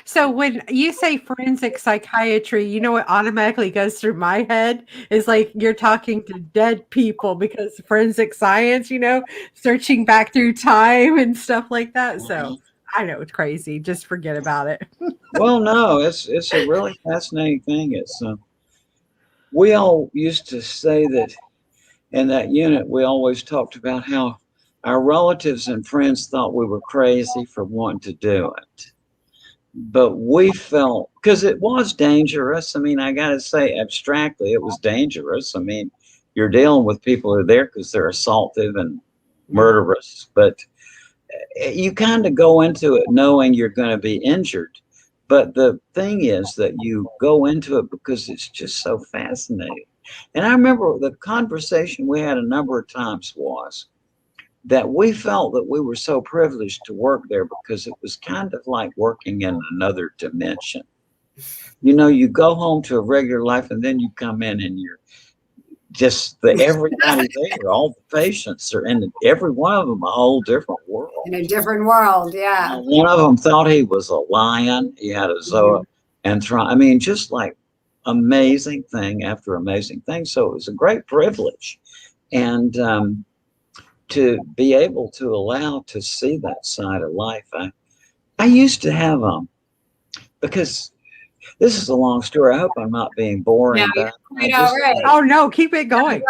[SPEAKER 2] So when you say forensic psychiatry, what automatically goes through my head is like you're talking to dead people, because forensic science, searching back through time and stuff like that. So I know it's crazy. Just forget about it.
[SPEAKER 3] Well, no, it's a really fascinating thing. It's we all used to say that in that unit, we always talked about how our relatives and friends thought we were crazy for wanting to do it. But we felt, because it was dangerous. I mean, I got to say, abstractly, it was dangerous. I mean, you're dealing with people who are there because they're assaultive and murderous. But you kind of go into it knowing you're going to be injured. But the thing is that you go into it because it's just so fascinating. And I remember the conversation we had a number of times was that we felt that we were so privileged to work there because it was kind of like working in another dimension. You go home to a regular life and then you come in and you're just everybody there, all the patients are in every one of them a whole different world.
[SPEAKER 1] In a different world, yeah.
[SPEAKER 3] One of them thought he was a lion. He had a zoanthropomorph. Just like amazing thing after amazing thing. So it was a great privilege And to be able to allow to see that side of life, I used to have because this is a long story. I hope I'm not being boring,
[SPEAKER 1] No,
[SPEAKER 3] but
[SPEAKER 1] you're all right.
[SPEAKER 2] Oh no, keep it going.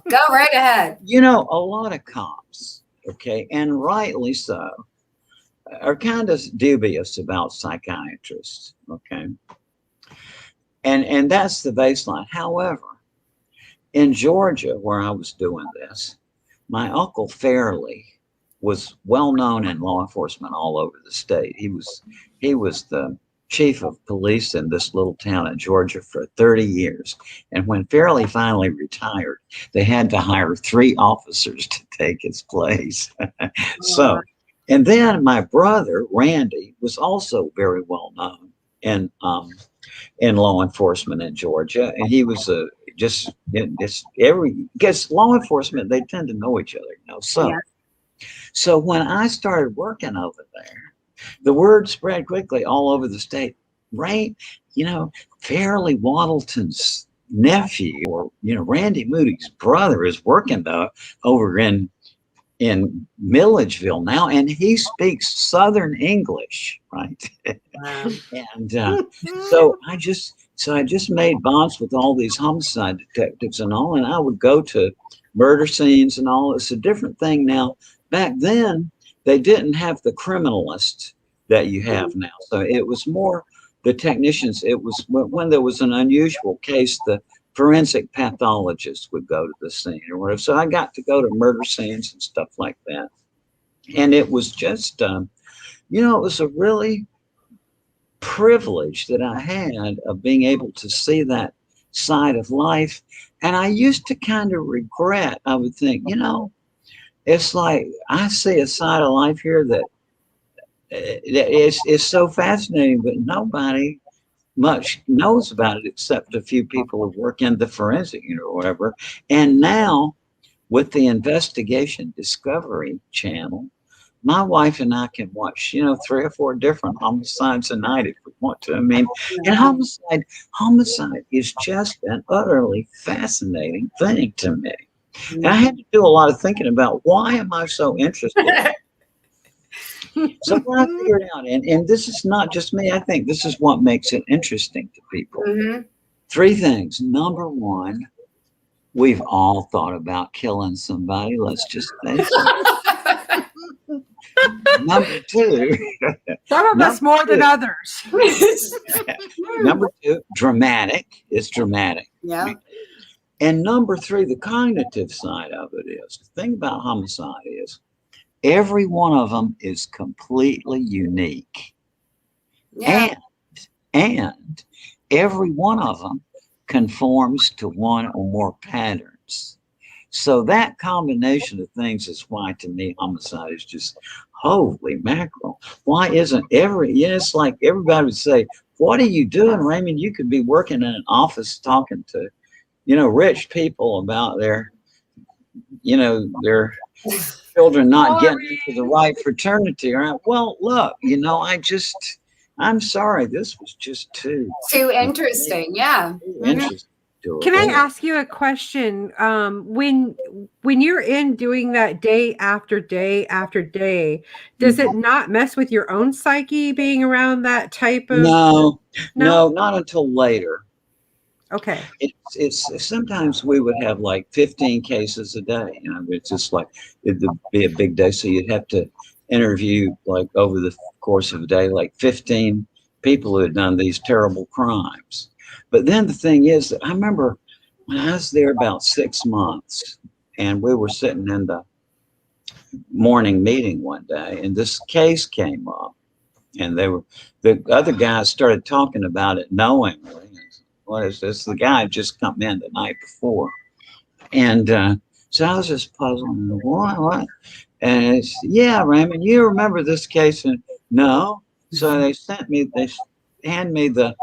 [SPEAKER 1] Go right ahead.
[SPEAKER 3] you know, a lot of cops, okay, and rightly so, are kind of dubious about psychiatrists, okay, and that's the baseline. However, in Georgia, where I was doing this, my uncle Fairley was well known in law enforcement all over the state. He was the chief of police in this little town in Georgia for 30 years. And when Fairley finally retired, they had to hire 3 officers to take his place. So, and then my brother Randy was also very well known in law enforcement in Georgia, and he was just because law enforcement, they tend to know each other, you know. So,
[SPEAKER 1] Yeah.
[SPEAKER 3] so when I started working over there, the word spread quickly all over the state. Right, you know, Fairleigh Waddleton's nephew, or you know, Randy Moody's brother, is working over in Milledgeville now, and he speaks Southern English, right?
[SPEAKER 1] Wow.
[SPEAKER 3] And so I just made bonds with all these homicide detectives and all, and I would go to murder scenes and all. It's a different thing now. Back then, they didn't have the criminalists that you have now, so it was more the technicians. It was when there was an unusual case, the forensic pathologist would go to the scene or whatever. So I got to go to murder scenes and stuff like that, and it was just, you know, it was a really privilege that I had of being able to see that side of life. And I used to kind of regret, I would think, you know, it's like I see a side of life here that is so fascinating, but nobody much knows about it except a few people who work in the forensic unit or whatever. And now with the Investigation Discovery Channel, my wife and I can watch, you know, 3 or 4 different homicides a night if we want to. I mean, and homicide is just an utterly fascinating thing to me. And I had to do a lot of thinking about why am I so interested. So what I figured out, and this is not just me, I think this is what makes it interesting to people. 3 things. Number 1, we've all thought about killing somebody. Let's just face it. Number 2,
[SPEAKER 2] Some of us more than others.
[SPEAKER 3] Number 2, dramatic. It's dramatic.
[SPEAKER 1] Yeah.
[SPEAKER 3] And number 3, the cognitive side of it is, the thing about homicide is every one of them is completely unique.
[SPEAKER 1] Yeah.
[SPEAKER 3] And every one of them conforms to one or more patterns. So that combination of things is why, to me, homicide is just, holy mackerel. Why isn't it's like everybody would say, what are you doing, Raymond? You could be working in an office talking to, you know, rich people about their, you know, their children not getting into the right fraternity. Right? Well, look, you know, I'm sorry. This was just too
[SPEAKER 1] interesting. Yeah.
[SPEAKER 3] interesting.
[SPEAKER 2] Can I ask you a question? When you're in doing that day after day after day, does it not mess with your own psyche being around that type of?
[SPEAKER 3] No, not until later.
[SPEAKER 2] Okay.
[SPEAKER 3] It's sometimes we would have like 15 cases a day. You know, it's just like it'd be a big day, so you'd have to interview like over the course of a day, like 15 people who had done these terrible crimes. But then the thing is that I remember when I was there about 6 months, and we were sitting in the morning meeting one day, and this case came up, and the other guys started talking about it knowingly. What is this? The guy had just come in the night before. And so I was just puzzling, what? And it's, yeah, Raymond, you remember this case? And no. So they hand me the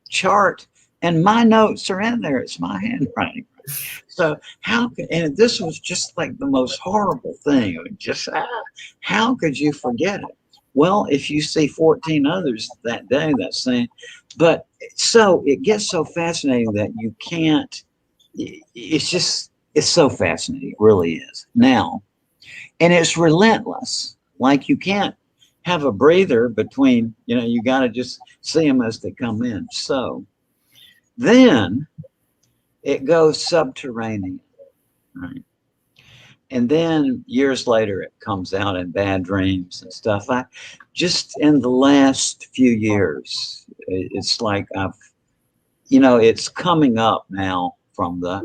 [SPEAKER 3] chart, and my notes are in there. It's my handwriting. So and this was just like the most horrible thing. How could you forget it? Well, if you see 14 others that day, that's saying, but so it gets so fascinating that you can't, it's just, It's so fascinating. It really is. Now, and it's relentless. Like you can't have a breather between, you got to just see them as they come in. So then it goes subterranean, right? And then years later, it comes out in bad dreams and stuff. I just in the last few years, it's like it's coming up now from the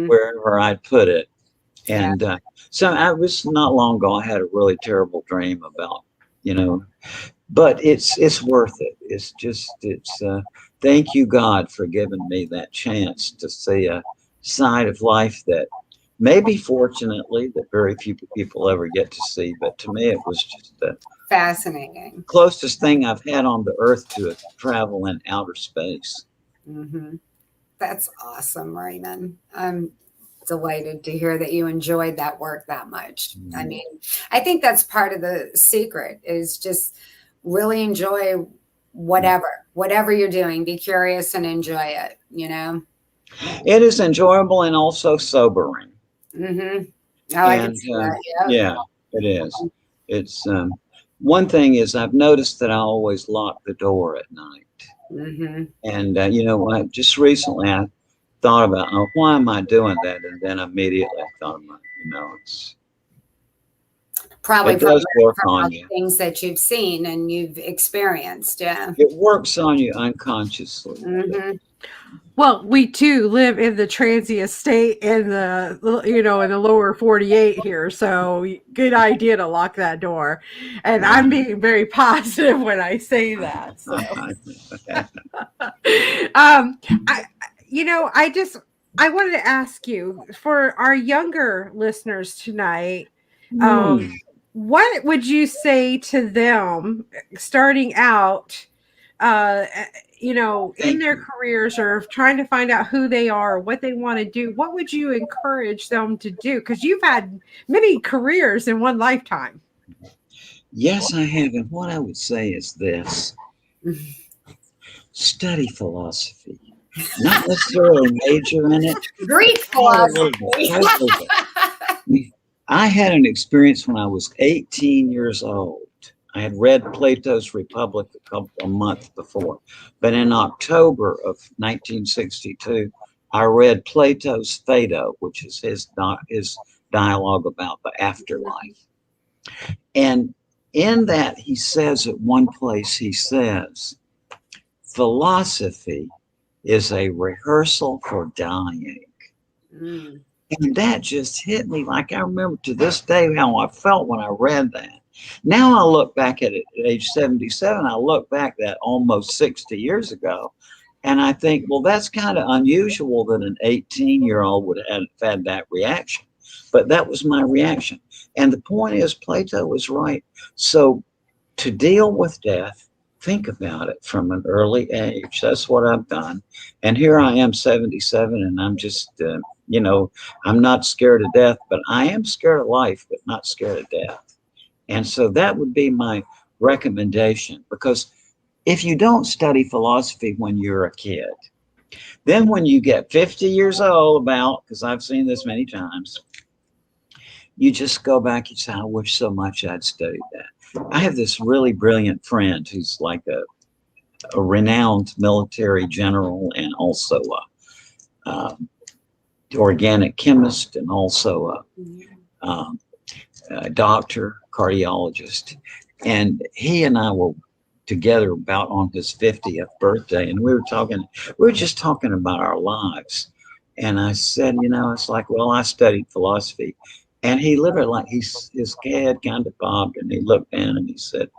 [SPEAKER 3] wherever I put it. And so I was not long ago, I had a really terrible dream about, but it's worth it. It's thank you, God, for giving me that chance to see a side of life that maybe fortunately that very few people ever get to see. But to me, it was just the
[SPEAKER 1] fascinating,
[SPEAKER 3] closest thing I've had on the earth to travel in outer space.
[SPEAKER 1] That's awesome, Raymond. I'm delighted to hear that you enjoyed that work that much. I mean, I think that's part of the secret is just really enjoy whatever you're doing. Be curious and enjoy it,
[SPEAKER 3] It is enjoyable and also sobering.
[SPEAKER 1] I can see that.
[SPEAKER 3] Yeah, it is. It's one thing is I've noticed that I always lock the door at night. And just recently I thought about, why am I doing that? And then immediately I thought about, it's
[SPEAKER 1] probably
[SPEAKER 3] it does work on you.
[SPEAKER 1] Things that you've seen and you've experienced. Yeah,
[SPEAKER 3] it works on you unconsciously.
[SPEAKER 2] Well, we too live in the transient state in the in the lower 48 here, so good idea to lock that door. And I'm being very positive when I say that. So, I wanted to ask you for our younger listeners tonight. What would you say to them starting out? In their careers or trying to find out who they are, what they want to do, what would you encourage them to do? Because you've had many careers in one lifetime.
[SPEAKER 3] Yes, I have. And what I would say is this: study philosophy, not necessarily major in it.
[SPEAKER 1] Greek philosophy.
[SPEAKER 3] I had an experience when I was 18 years old. I had read Plato's Republic a month before, but in October of 1962, I read Plato's Phaedo, which is his dialogue about the afterlife. And in that, he says at one place, he says, philosophy is a rehearsal for dying. And that just hit me. Like I remember to this day how I felt when I read that. Now I look back at it at age 77, I look back at almost 60 years ago, and I think, well, that's kind of unusual that an 18-year-old would have had that reaction. But that was my reaction. And the point is, Plato was right. So to deal with death, think about it from an early age. That's what I've done. And here I am, 77, and I'm just, I'm not scared of death, but I am scared of life, but not scared of death. And so that would be my recommendation, because if you don't study philosophy when you're a kid, then when you get 50 years old, because I've seen this many times, you just go back and say, I wish so much I'd studied that. I have this really brilliant friend who's like a renowned military general and also a organic chemist and also a doctor, cardiologist. And he and I were together about on his 50th birthday, and we were just talking about our lives. And I said, it's like, well, I studied philosophy. And he literally, like, his head kind of bobbed, and he looked down and he said,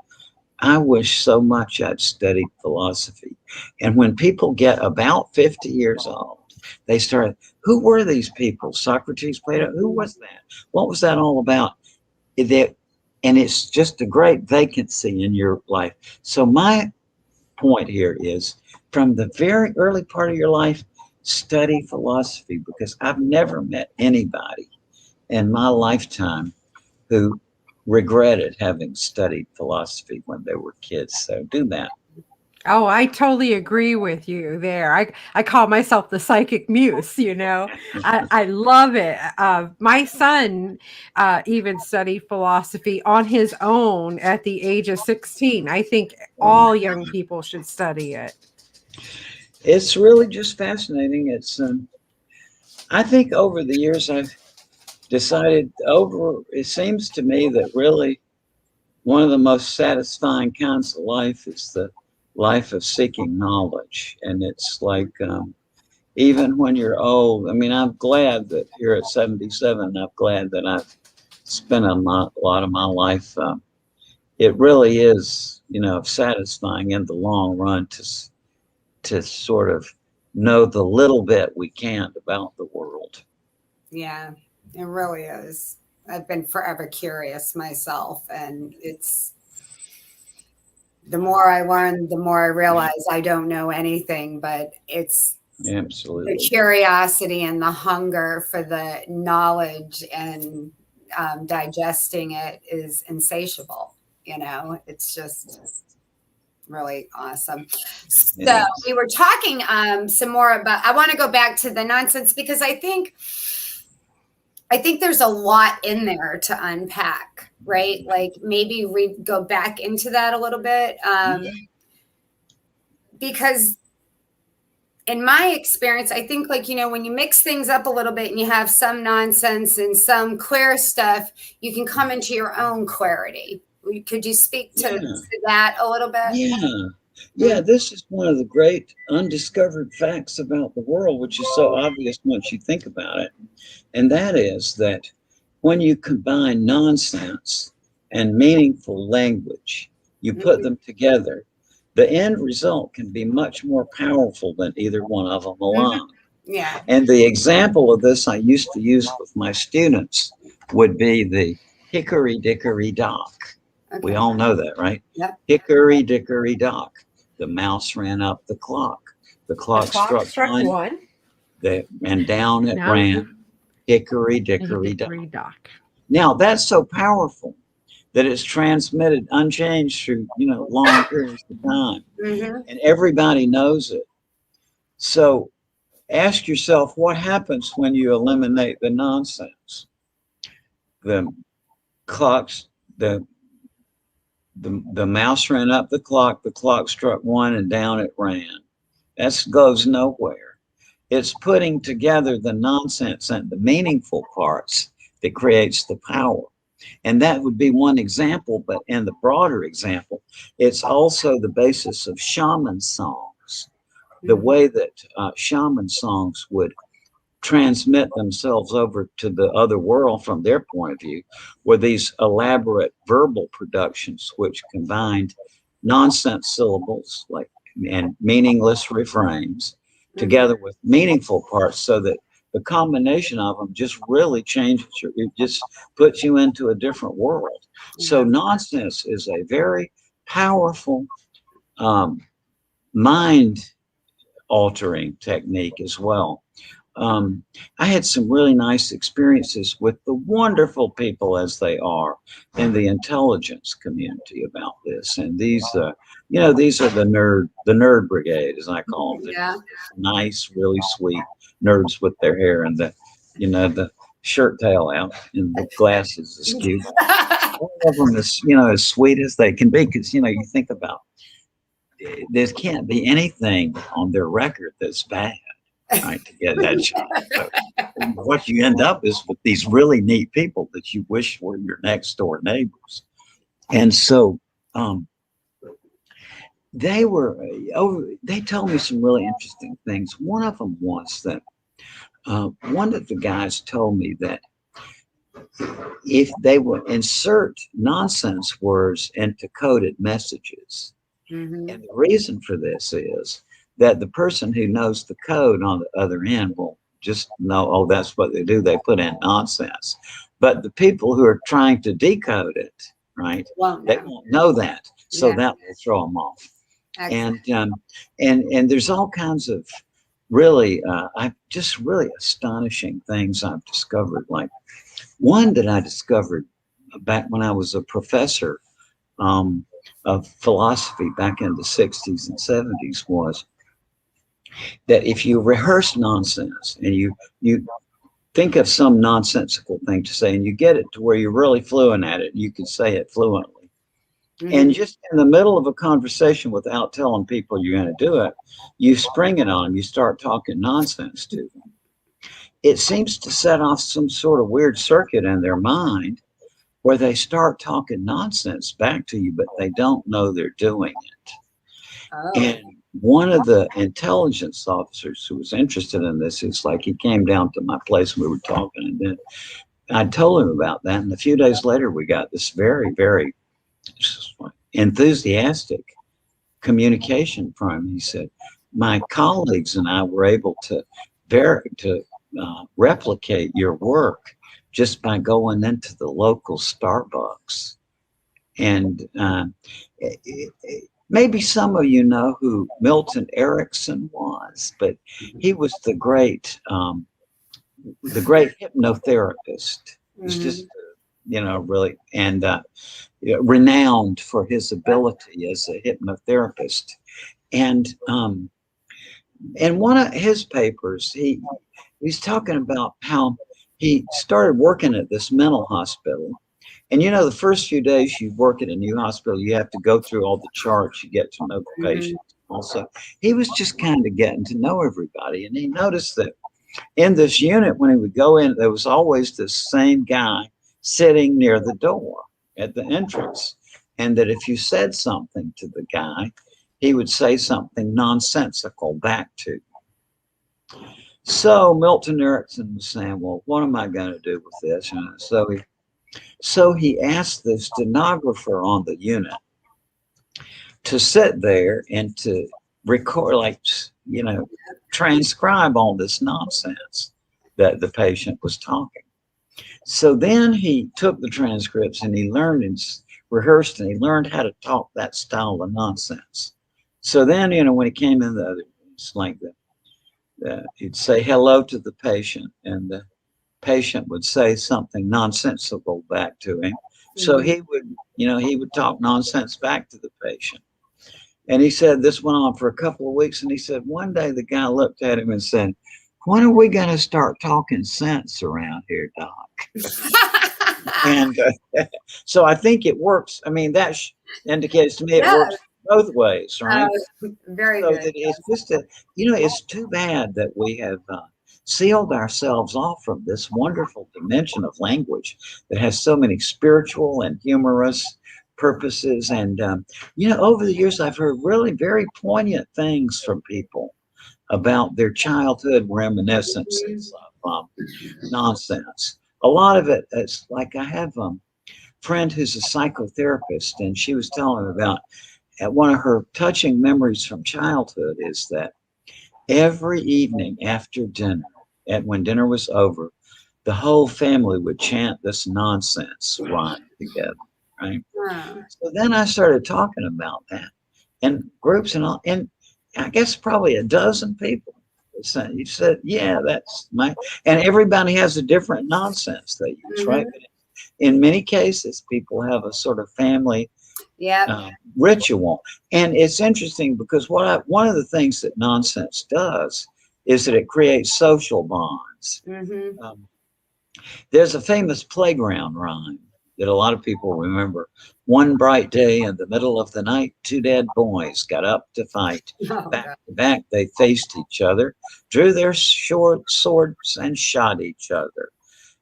[SPEAKER 3] I wish so much I'd studied philosophy. And when people get about 50 years old, they start, who were these people? Socrates, Plato, who was that? What was that all about? And it's just a great vacancy in your life. So my point here is, from the very early part of your life, study philosophy, because I've never met anybody in my lifetime who regretted having studied philosophy when they were kids. So do that.
[SPEAKER 2] Oh, I totally agree with you there. I call myself the psychic muse, you know. I love it. My son even studied philosophy on his own at the age of 16. I think all young people should study it.
[SPEAKER 3] It's really just fascinating. It's I think over the years I've decided it seems to me that really one of the most satisfying kinds of life is the life of seeking knowledge. And it's like, even when you're old, I mean, I'm glad that here at 77, I'm glad that I've spent a lot of my life. It really is, satisfying in the long run to sort of know the little bit we can about the world.
[SPEAKER 1] Yeah, it really is. I've been forever curious myself, and it's the more I learn, the more I realize I don't know anything, but it's
[SPEAKER 3] Absolutely.
[SPEAKER 1] the curiosity and the hunger for the knowledge and digesting it is insatiable. It's just really awesome. So we were talking some more about, I want to go back to the nonsense because I think there's a lot in there to unpack, right? Like maybe go back into that a little bit. Because in my experience, I think when you mix things up a little bit and you have some nonsense and some clear stuff, you can come into your own clarity. Could you speak to that a little bit?
[SPEAKER 3] Yeah, this is one of the great undiscovered facts about the world, which is so obvious once you think about it. And that is that when you combine nonsense and meaningful language, you put them together, the end result can be much more powerful than either one of them alone.
[SPEAKER 1] Yeah.
[SPEAKER 3] And the example of this I used to use with my students would be the hickory dickory dock. Okay. We all know that, right?
[SPEAKER 1] Yep.
[SPEAKER 3] Hickory dickory dock. The mouse ran up the clock. The clock struck one. And down it ran. Hickory dickory dock. Now that's so powerful that it's transmitted unchanged through long periods of time, and everybody knows it. So ask yourself, what happens when you eliminate the nonsense? The clocks, the mouse ran up the clock struck one, and down it ran. That goes nowhere. It's putting together the nonsense and the meaningful parts that creates the power. And that would be one example, but in the broader example, it's also the basis of shaman songs. The way that shaman songs would transmit themselves over to the other world from their point of view were these elaborate verbal productions which combined nonsense syllables and meaningless refrains together with meaningful parts, so that the combination of them just really changes it just puts you into a different world. So nonsense is a very powerful mind altering technique as well. I had some really nice experiences with the wonderful people as they are in the intelligence community about this. And these are the nerd brigade, as I call them. Yeah. Nice, really sweet nerds with their hair and the shirt tail out and the glasses askew. All of them as sweet as they can be, because you think about there can't be anything on their record that's bad. Right, to get that job. So what you end up is with these really neat people that you wish were your next door neighbors. And so they told me some really interesting things. One of them was that one of the guys told me that if they would insert nonsense words into coded messages, and the reason for this is that the person who knows the code on the other end will just know, oh, that's what they do. They put in nonsense. But the people who are trying to decode it, right, they won't know that. So that will throw them off. Excellent. And there's all kinds of really astonishing things I've discovered. Like one that I discovered back when I was a professor of philosophy back in the 60s and 70s was that if you rehearse nonsense and you think of some nonsensical thing to say and you get it to where you're really fluent at it, you can say it fluently. And just in the middle of a conversation without telling people you're going to do it, you spring it on, you start talking nonsense to them. It seems to set off some sort of weird circuit in their mind where they start talking nonsense back to you, but they don't know they're doing it.
[SPEAKER 1] Oh.
[SPEAKER 3] And one of the intelligence officers who was interested in this, it's like he came down to my place and we were talking, and then I told him about that. And a few days later, we got this very, very enthusiastic communication from him. He said, my colleagues and I were able to replicate your work just by going into the local Starbucks. And maybe some of you know who Milton Erickson was, but he was the great hypnotherapist. He was just, really, and renowned for his ability as a hypnotherapist. And in one of his papers, he's talking about how he started working at this mental hospital. And the first few days you work at a new hospital, you have to go through all the charts, you get to know the patients. Also, he was just kind of getting to know everybody. And he noticed that in this unit, when he would go in, there was always this same guy sitting near the door at the entrance. And that if you said something to the guy, he would say something nonsensical back to you. So Milton Erickson was saying, well, what am I going to do with this? And so he asked the stenographer on the unit to sit there and to record, transcribe all this nonsense that the patient was talking. So then he took the transcripts and he learned and rehearsed and he learned how to talk that style of nonsense. So then, when he came in, it's like he'd say hello to the patient and the patient would say something nonsensical back to him. So he would talk nonsense back to the patient. And he said this went on for a couple of weeks. And he said one day the guy looked at him and said, when are we going to start talking sense around here, Doc? And so I think it works. I mean, that indicates to me it works both ways, right?
[SPEAKER 1] Very
[SPEAKER 3] so
[SPEAKER 1] good.
[SPEAKER 3] That it's just it's too bad that we have sealed ourselves off from this wonderful dimension of language that has so many spiritual and humorous purposes. And, over the years, I've heard really very poignant things from people about their childhood reminiscences of nonsense. A lot of it is like I have a friend who's a psychotherapist, and she was telling me about one of her touching memories from childhood is that every evening after dinner, when dinner was over, the whole family would chant this nonsense rhyme together, right?
[SPEAKER 1] Wow.
[SPEAKER 3] So then I started talking about that in groups and all, and I guess probably a dozen people. You said, yeah, that's and everybody has a different nonsense they use, right? In many cases, people have a sort of family ritual. And it's interesting because one of the things that nonsense does is that it creates social bonds. There's a famous playground rhyme that a lot of people remember. One bright day in the middle of the night, two dead boys got up to fight. Back to back, they faced each other, drew their short swords and shot each other.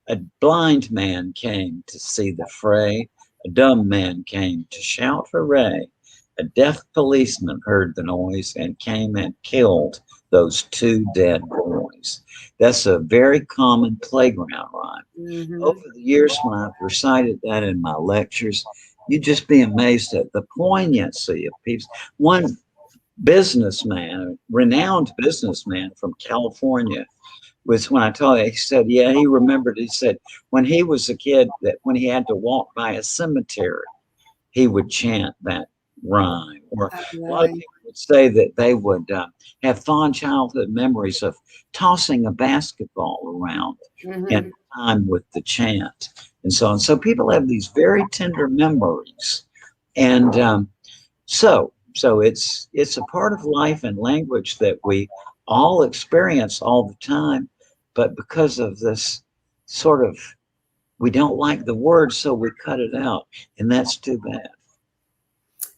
[SPEAKER 3] A blind man came to see the fray. A dumb man came to shout hooray. A deaf policeman heard the noise and came and killed those two dead boys. That's a very common playground rhyme. Over the years, when I've recited that in my lectures, you'd just be amazed at the poignancy of people. One businessman, a renowned businessman from California, was when I told him, he said, yeah, he remembered, he said, when he was a kid, that when he had to walk by a cemetery, he would chant that rhyme. Or a lot of people would say that they would have fond childhood memories of tossing a basketball around in time with the chant and so on. So people have these very tender memories. And So it's a part of life and language that we all experience all the time, but because of this sort of, we don't like the word, so we cut it out, and that's too bad.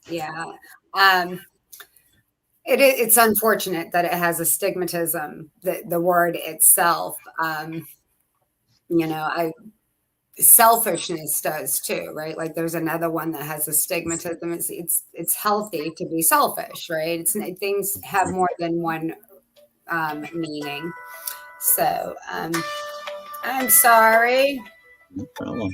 [SPEAKER 1] Yeah. It's unfortunate that it has a stigmatism, the word itself. Selfishness does too, right? Like there's another one that has a stigmatism. It's healthy to be selfish, right? Things have more than one meaning. So I'm sorry.
[SPEAKER 3] No problem.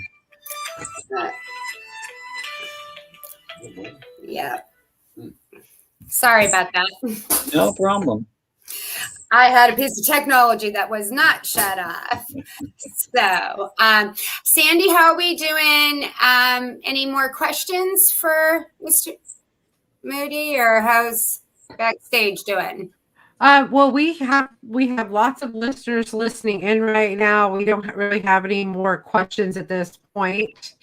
[SPEAKER 1] Yeah. Sorry about that.
[SPEAKER 3] No problem.
[SPEAKER 1] I had a piece of technology that was not shut off. So, Sandy, how are we doing? Any more questions for Mr. Moody, or how's backstage doing?
[SPEAKER 2] Well, we have lots of listeners listening in right now. We don't really have any more questions at this point.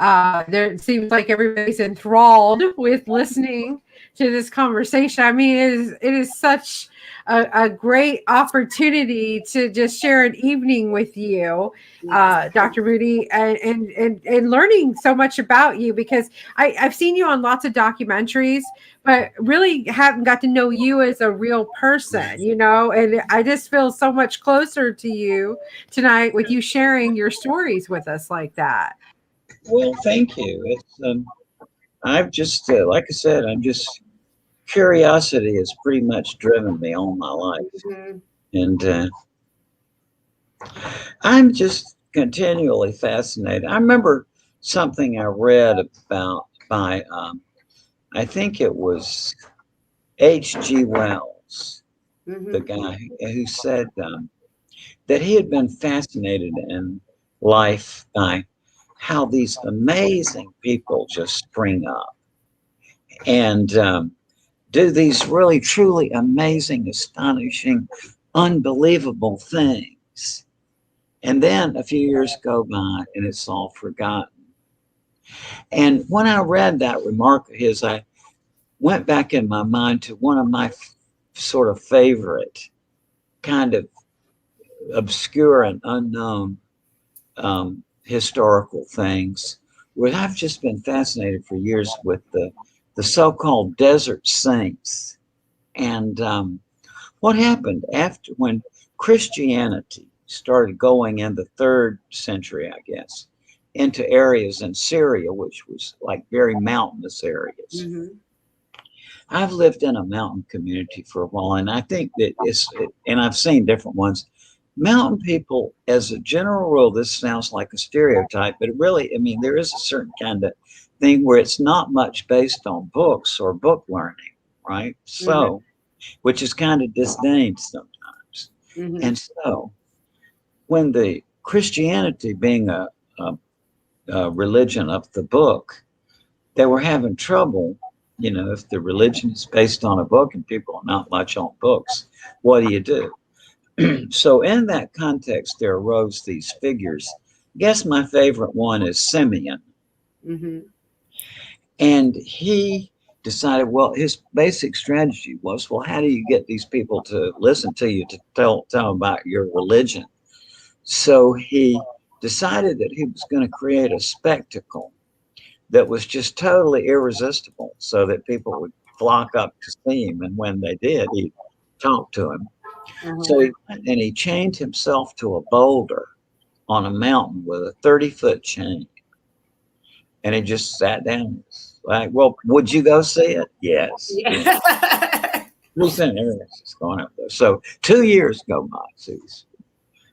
[SPEAKER 2] It seems like everybody's enthralled with listening to this conversation. I mean, it is such a great opportunity to just share an evening with you, Dr. Moody, and learning so much about you, because I've seen you on lots of documentaries, but really haven't got to know you as a real person, and I just feel so much closer to you tonight with you sharing your stories with us like that.
[SPEAKER 3] Well, thank you. It's I've just like I said, curiosity has pretty much driven me all my life, and I'm just continually fascinated. I remember something I read about by I think it was H.G. Wells, the guy who said that he had been fascinated in life by how these amazing people just spring up and do these really, truly amazing, astonishing, unbelievable things. And then a few years go by and it's all forgotten. And when I read that remark of his, I went back in my mind to one of my sort of favorite kind of obscure and unknown historical things, where I've just been fascinated for years with the so-called desert saints. And what happened after, when Christianity started going in the 3rd century, I guess, into areas in Syria, which was like very mountainous areas. I've lived in a mountain community for a while, and I think that and I've seen different ones. Mountain people, as a general rule, this sounds like a stereotype, but really, I mean, there is a certain kind of thing where it's not much based on books or book learning, right? So, which is kind of disdained sometimes. And so, when the Christianity being a religion of the book, they were having trouble. If the religion is based on a book and people are not much on books, what do you do? So in that context, there arose these figures. I guess my favorite one is Simeon. And he decided, well, his basic strategy was, well, how do you get these people to listen to you, to tell them about your religion? So he decided that he was going to create a spectacle that was just totally irresistible, so that people would flock up to see him. And when they did, he'd talk to him. So he chained himself to a boulder on a mountain with a 30-foot chain. And he just sat down. Like, well, would you go see it? Yes. We sent everyone's just going up there. So 2 years go by,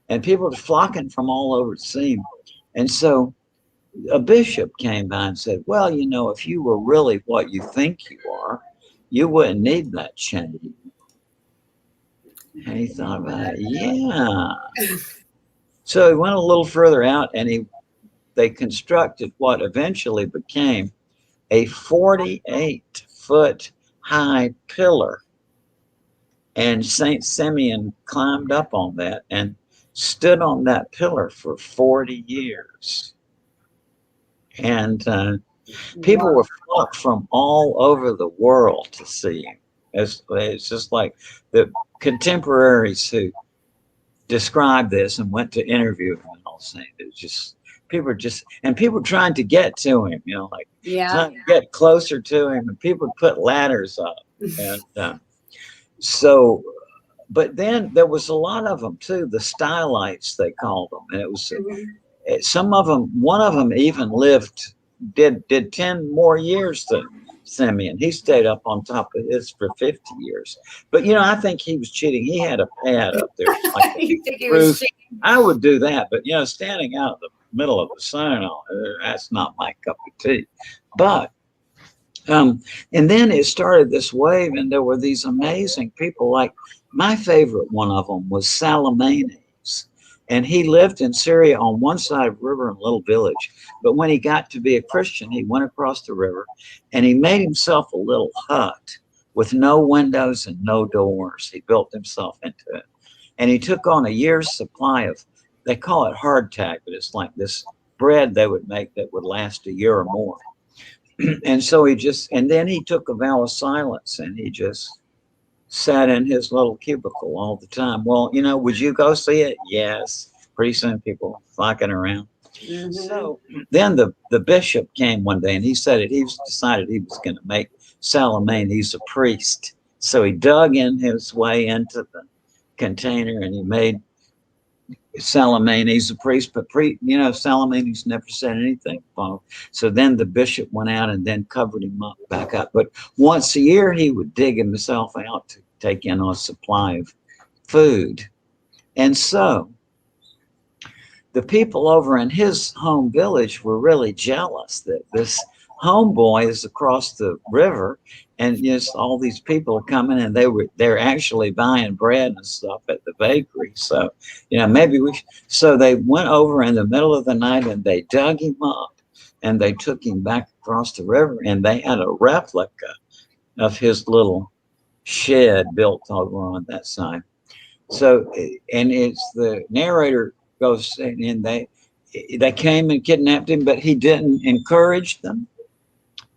[SPEAKER 3] and people are flocking from all over to see him. And so a bishop came by and said, well, if you were really what you think you are, you wouldn't need that chain. And he thought about it. Yeah. So he went a little further out, and they constructed what eventually became a 48-foot high pillar. And Saint Simeon climbed up on that and stood on that pillar for 40 years. And People were flocked from all over the world to see him. It's just like the contemporaries who described this and went to interview him and all saying it was just people trying to get to him, like trying to get closer to him, and people put ladders up. And so, but then there was a lot of them too, the stylites they called them, and it was some of them. One of them even did 10 more years than Simeon. He stayed up on top of his for 50 years. But I think he was cheating. He had a pad up there. Like
[SPEAKER 1] You think he was cheating?
[SPEAKER 3] I would do that, but standing out in the middle of the sun, that's not my cup of tea. But and then it started this wave, and there were these amazing people. Like my favorite one of them was Salamanes. And he lived in Syria on one side of the river in a little village. But when he got to be a Christian, he went across the river and he made himself a little hut with no windows and no doors. He built himself into it. And he took on a year's supply of, they call it hardtack, but it's like this bread they would make that would last a year or more. And so and then he took a vow of silence, and he just sat in his little cubicle all the time. Well, would you go see it? Yes. Pretty soon people flocking around. So then the bishop came one day, and he said he decided he was going to make Salamanes a priest. So he dug in his way into the container, and he made Salamanes a priest. But Salamanes never said anything. So then the bishop went out and then covered him up back up. But once a year he would dig himself out to take in a supply of food. And so the people over in his home village were really jealous that this homeboy is across the river, and all these people are coming, and they're actually buying bread and stuff at the bakery. So so they went over in the middle of the night, and they dug him up, and they took him back across the river, and they had a replica of his little shed built over on that side. So, and it's the narrator goes, and they came and kidnapped him, but he didn't encourage them.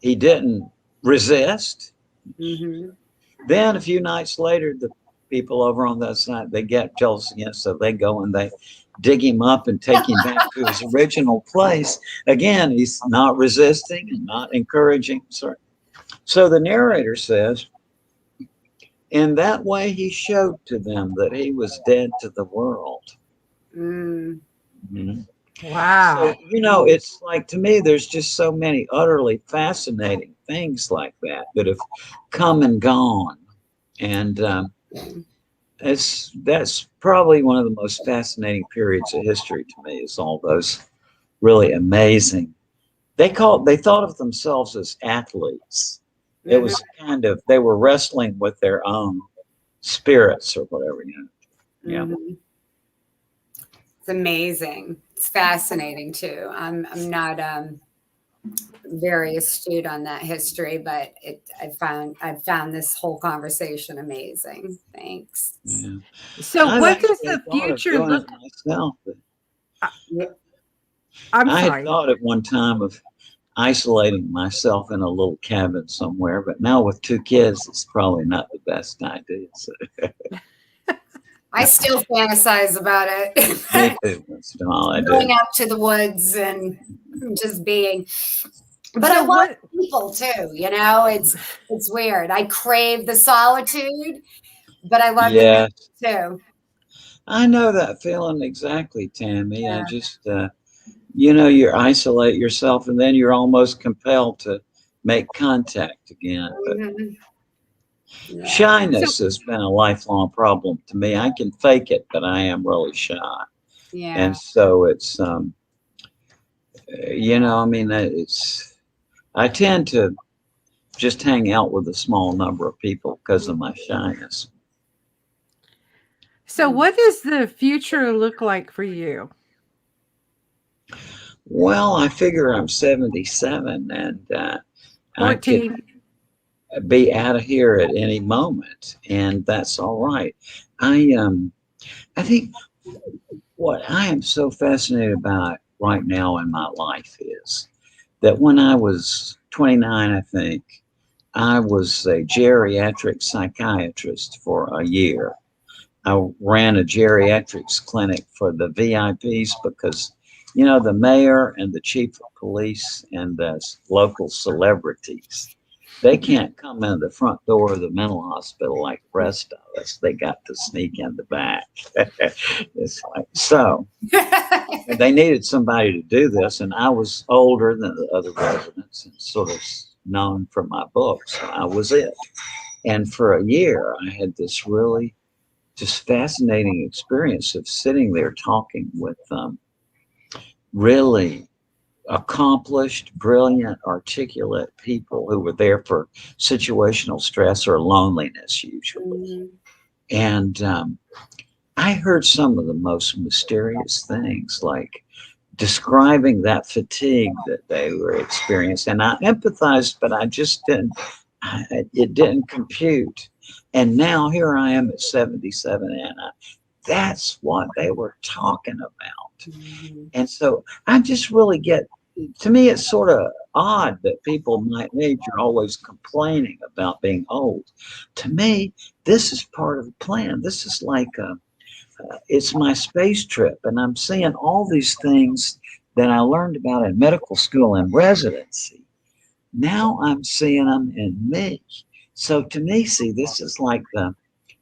[SPEAKER 3] He didn't resist. Then a few nights later, the people over on that side, they get jealous again, so they go and they dig him up and take him back to his original place. Again, he's not resisting and not encouraging. So the narrator says, in that way, he showed to them that he was dead to the world.
[SPEAKER 2] Wow.
[SPEAKER 3] So, it's like, to me, there's just so many utterly fascinating things like that have come and gone. And that's probably one of the most fascinating periods of history to me, is all those really amazing. They thought of themselves as athletes. It was they were wrestling with their own spirits or whatever, Yeah.
[SPEAKER 1] It's amazing. It's fascinating too. I'm not very astute on that history, but I've found this whole conversation amazing. Thanks.
[SPEAKER 3] Yeah.
[SPEAKER 2] So what does the future look
[SPEAKER 3] myself?
[SPEAKER 2] I'm
[SPEAKER 3] I
[SPEAKER 2] sorry.
[SPEAKER 3] had thought at one time of isolating myself in a little cabin somewhere, but now with 2 kids, it's probably not the best idea. So.
[SPEAKER 1] I still fantasize about it.
[SPEAKER 3] Me too. That's all I do.
[SPEAKER 1] Going out to the woods and just being. But I love people too. It's weird. I crave the solitude, but I love the people too.
[SPEAKER 3] I know that feeling exactly, Tammy. I just, you isolate yourself, and then you're almost compelled to make contact again. But shyness has been a lifelong problem to me. I can fake it, but I am really shy.
[SPEAKER 1] Yeah.
[SPEAKER 3] And so it's, I tend to just hang out with a small number of people because of my shyness.
[SPEAKER 2] So what does the future look like for you?
[SPEAKER 3] Well, I figure I'm 77, and I could be out of here at any moment, and that's all right. I think what I am so fascinated about right now in my life is that when I was 29, I think, I was a geriatric psychiatrist for a year. I ran a geriatrics clinic for the VIPs because, you know, the mayor and the chief of police and the local celebrities, they can't come in the front door of the mental hospital like the rest of us. They got to sneak in the back. It's like, so they needed somebody to do this, and I was older than the other residents and sort of known for my books. So I was it. And for a year, I had this really just fascinating experience of sitting there talking with really accomplished, brilliant, articulate people who were there for situational stress or loneliness usually. And I heard some of the most mysterious things, like describing that fatigue that they were experiencing. And I empathized, but I just didn't, it didn't compute. And now here I am at 77, and that's what they were talking about. And so I just really get, to me, it's sort of odd that people my age are always complaining about being old. To me, this is part of the plan. This is like it's my space trip, and I'm seeing all these things that I learned about in medical school and residency. Now I'm seeing them in me. So to me, see, this is like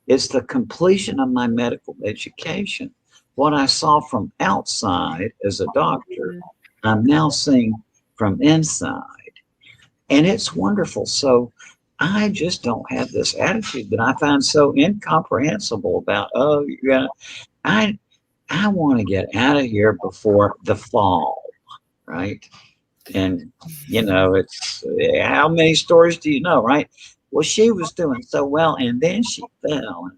[SPEAKER 3] it's the completion of my medical education. What I saw from outside as a doctor, I'm now seeing from inside. And it's wonderful. So I just don't have this attitude that I find so incomprehensible about, oh, I want to get out of here before the fall, right? And, you know, it's how many stories do you know, right? Well, she was doing so well, and then she fell.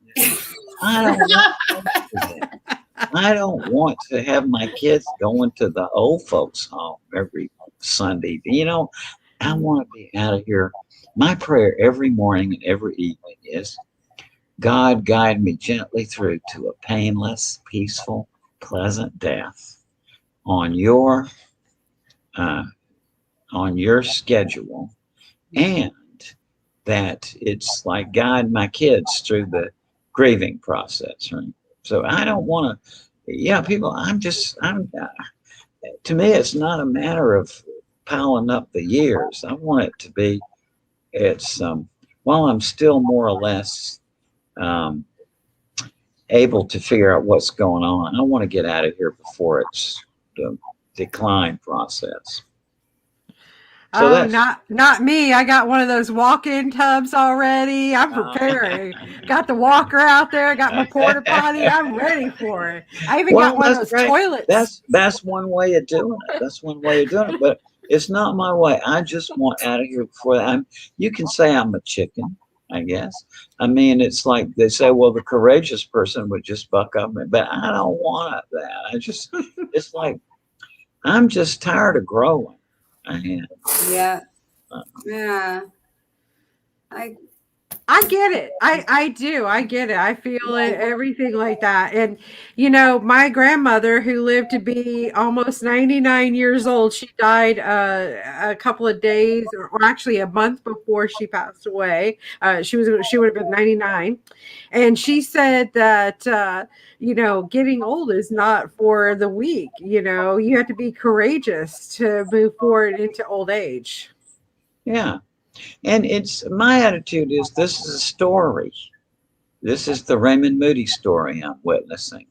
[SPEAKER 3] I don't want to do that. I don't want to have my kids going to the old folks' home every Sunday. You know, I want to be out of here. My prayer every morning and every evening is, God, guide me gently through to a painless, peaceful, pleasant death on your schedule, and that it's like guide my kids through the grieving process, right? So I don't want to, people, to me, it's not a matter of piling up the years. I want it to be, while I'm still more or less able to figure out what's going on, I want to get out of here before it's the decline process. So
[SPEAKER 2] not me. I got one of those walk-in tubs already. I'm preparing. Got the walker out there. Got my porta potty. I'm ready for it. I even got one of those toilets.
[SPEAKER 3] That's one way of doing it. That's one way of doing it. But it's not my way. I just want out of here before that. You can say I'm a chicken, I guess. I mean, it's like they say, well, the courageous person would just buck up, but I don't want that. It's like I'm just tired of growing.
[SPEAKER 1] Yeah.
[SPEAKER 2] I get it. I do. I get it. I feel it, everything like that. And, you know, my grandmother, who lived to be almost 99 years old, she died a couple of days or actually a month before she passed away. She would have been 99. And she said that, you know, getting old is not for the weak. You know, you have to be courageous to move forward into old age.
[SPEAKER 3] Yeah. And my attitude is, this is a story. This is the Raymond Moody story I'm witnessing.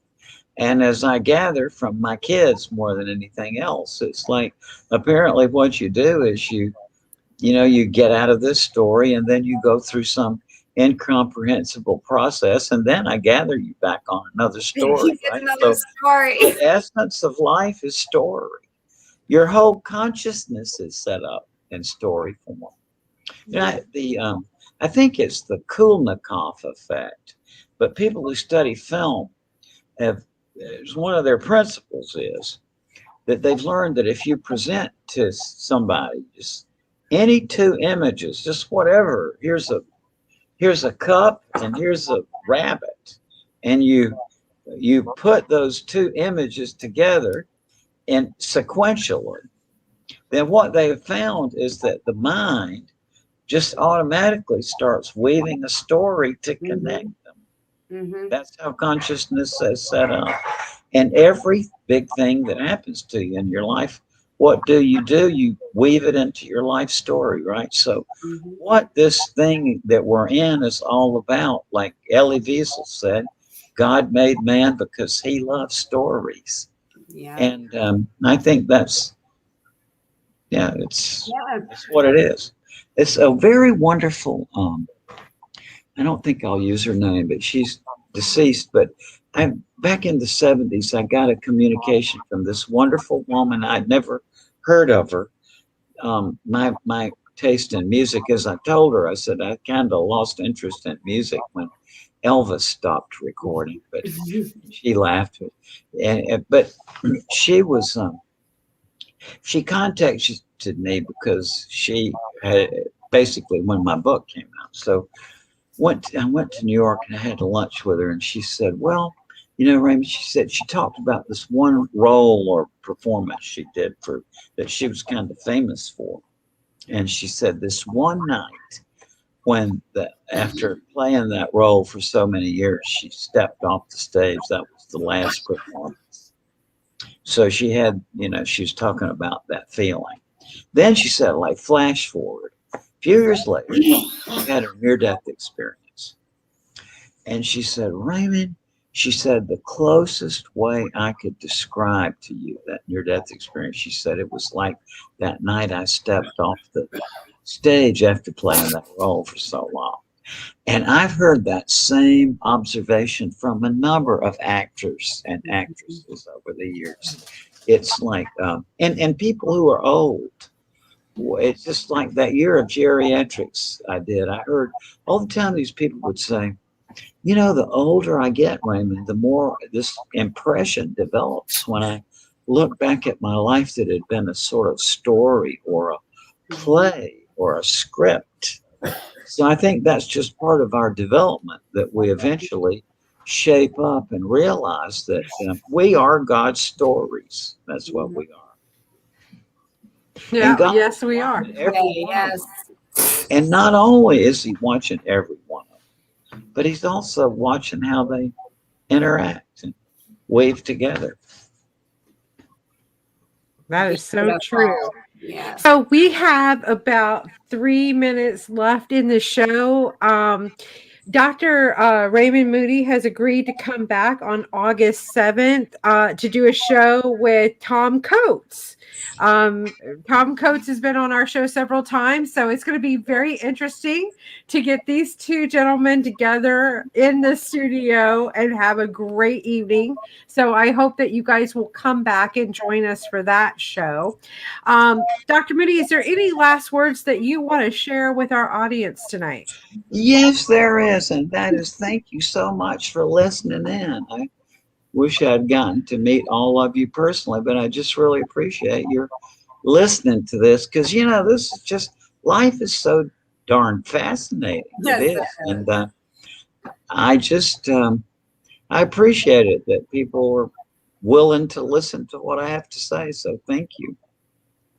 [SPEAKER 3] And as I gather from my kids more than anything else, it's like, apparently what you do is you get out of this story, and then you go through some incomprehensible process, and then I gather you back on another story. Right?
[SPEAKER 1] Another story.
[SPEAKER 3] The essence of life is story. Your whole consciousness is set up in story form. I think it's the Kulnikov effect, but people who study film one of their principles is that they've learned that if you present to somebody just any two images, just whatever, here's a cup and here's a rabbit, and you put those two images together and sequentially, then what they have found is that the mind just automatically starts weaving a story to connect them. That's how consciousness is set up. And every big thing that happens to you in your life, what do? You weave it into your life story, right? So what this thing that we're in is all about, like Elie Wiesel said, God made man because he loves stories.
[SPEAKER 1] Yeah.
[SPEAKER 3] And I think that's what it is. It's a very wonderful, I don't think I'll use her name, but she's deceased. But back in the 70s, I got a communication from this wonderful woman. I'd never heard of her. My taste in music, as I told her, I said I kind of lost interest in music when Elvis stopped recording, but she laughed. But she was, she contacted me because she had basically when my book came out. So I went to New York and I had lunch with her, and she said, well, Raymond, she said she talked about this one role or performance she did that she was kind of famous for. And she said this one night when after playing that role for so many years, she stepped off the stage. That was the last performance. So she had, she was talking about that feeling. Then she said, like, flash forward. A few years later, she had a near-death experience. And she said, Raymond, she said, the closest way I could describe to you that near-death experience, she said, it was like that night I stepped off the stage after playing that role for so long. And I've heard that same observation from a number of actors and actresses over the years. It's like, and people who are old. It's just like that year of geriatrics I did. I heard all the time these people would say, the older I get, Raymond, the more this impression develops when I look back at my life that had been a sort of story or a play or a script. So I think that's just part of our development, that we eventually shape up and realize that we are God's stories. That's what we are.
[SPEAKER 2] Yeah, yes, we are.
[SPEAKER 1] Yes.
[SPEAKER 3] And not only is he watching every one of them, but he's also watching how they interact and weave together.
[SPEAKER 2] That is so true.
[SPEAKER 1] Yeah.
[SPEAKER 2] So we have about 3 minutes left in the show. Dr. Raymond Moody has agreed to come back on August 7th to do a show with Tom Coates. Tom Coates has been on our show several times, so it's going to be very interesting to get these two gentlemen together in the studio and have a great evening. So I hope that you guys will come back and join us for that show. Dr. Moody, is there any last words that you want to share with our audience tonight?
[SPEAKER 3] Yes, there is, and that is thank you so much for listening in. I wish I'd gotten to meet all of you personally, but I just really appreciate your listening to this because, this is just, life is so darn fascinating.
[SPEAKER 1] Yes,
[SPEAKER 3] it is. And I just, I appreciate it that people are willing to listen to what I have to say. So thank you.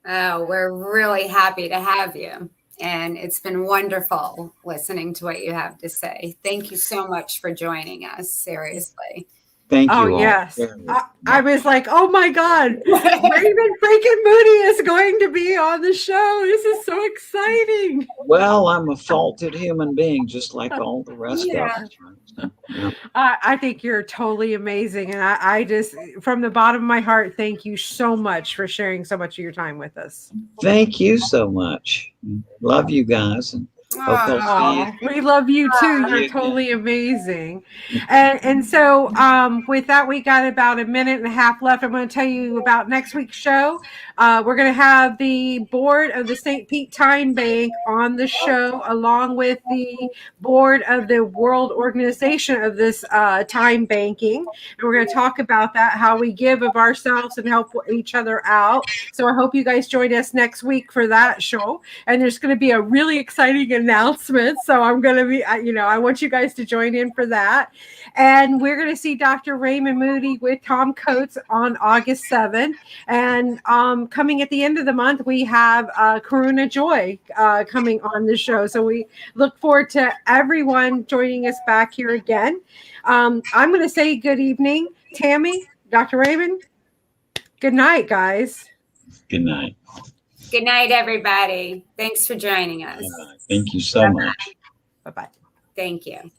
[SPEAKER 1] Oh, we're really happy to have you. And it's been wonderful listening to what you have to say. Thank you so much for joining us. Seriously.
[SPEAKER 3] Thank you.
[SPEAKER 2] Oh, yes. I was like, oh my God, Raymond freaking Moody is going to be on the show. This is so exciting.
[SPEAKER 3] Well, I'm a faulted human being, just like all the rest of us. Yeah.
[SPEAKER 2] I think you're totally amazing. And I just, from the bottom of my heart, thank you so much for sharing so much of your time with us.
[SPEAKER 3] Thank you so much. Love you guys. And
[SPEAKER 2] we love you too. You're totally amazing. And so with that, we got about a minute and a half left. I'm going to tell you about next week's show. We're going to have the board of the St. Pete Time Bank on the show, along with the board of the World Organization of this time banking. And we're going to talk about that, how we give of ourselves and help each other out. So I hope you guys join us next week for that show. And there's going to be a really exciting and announcements. So I'm going to be, I want you guys to join in for that. And we're going to see Dr. Raymond Moody with Tom Coates on August 7th. And coming at the end of the month, we have Karuna Joy coming on the show. So we look forward to everyone joining us back here again. I'm going to say good evening, Tammy, Dr. Raymond. Good night, guys.
[SPEAKER 3] Good night.
[SPEAKER 1] Good night, everybody. Thanks for joining us.
[SPEAKER 3] Thank you so much.
[SPEAKER 2] Bye-bye.
[SPEAKER 1] Thank you.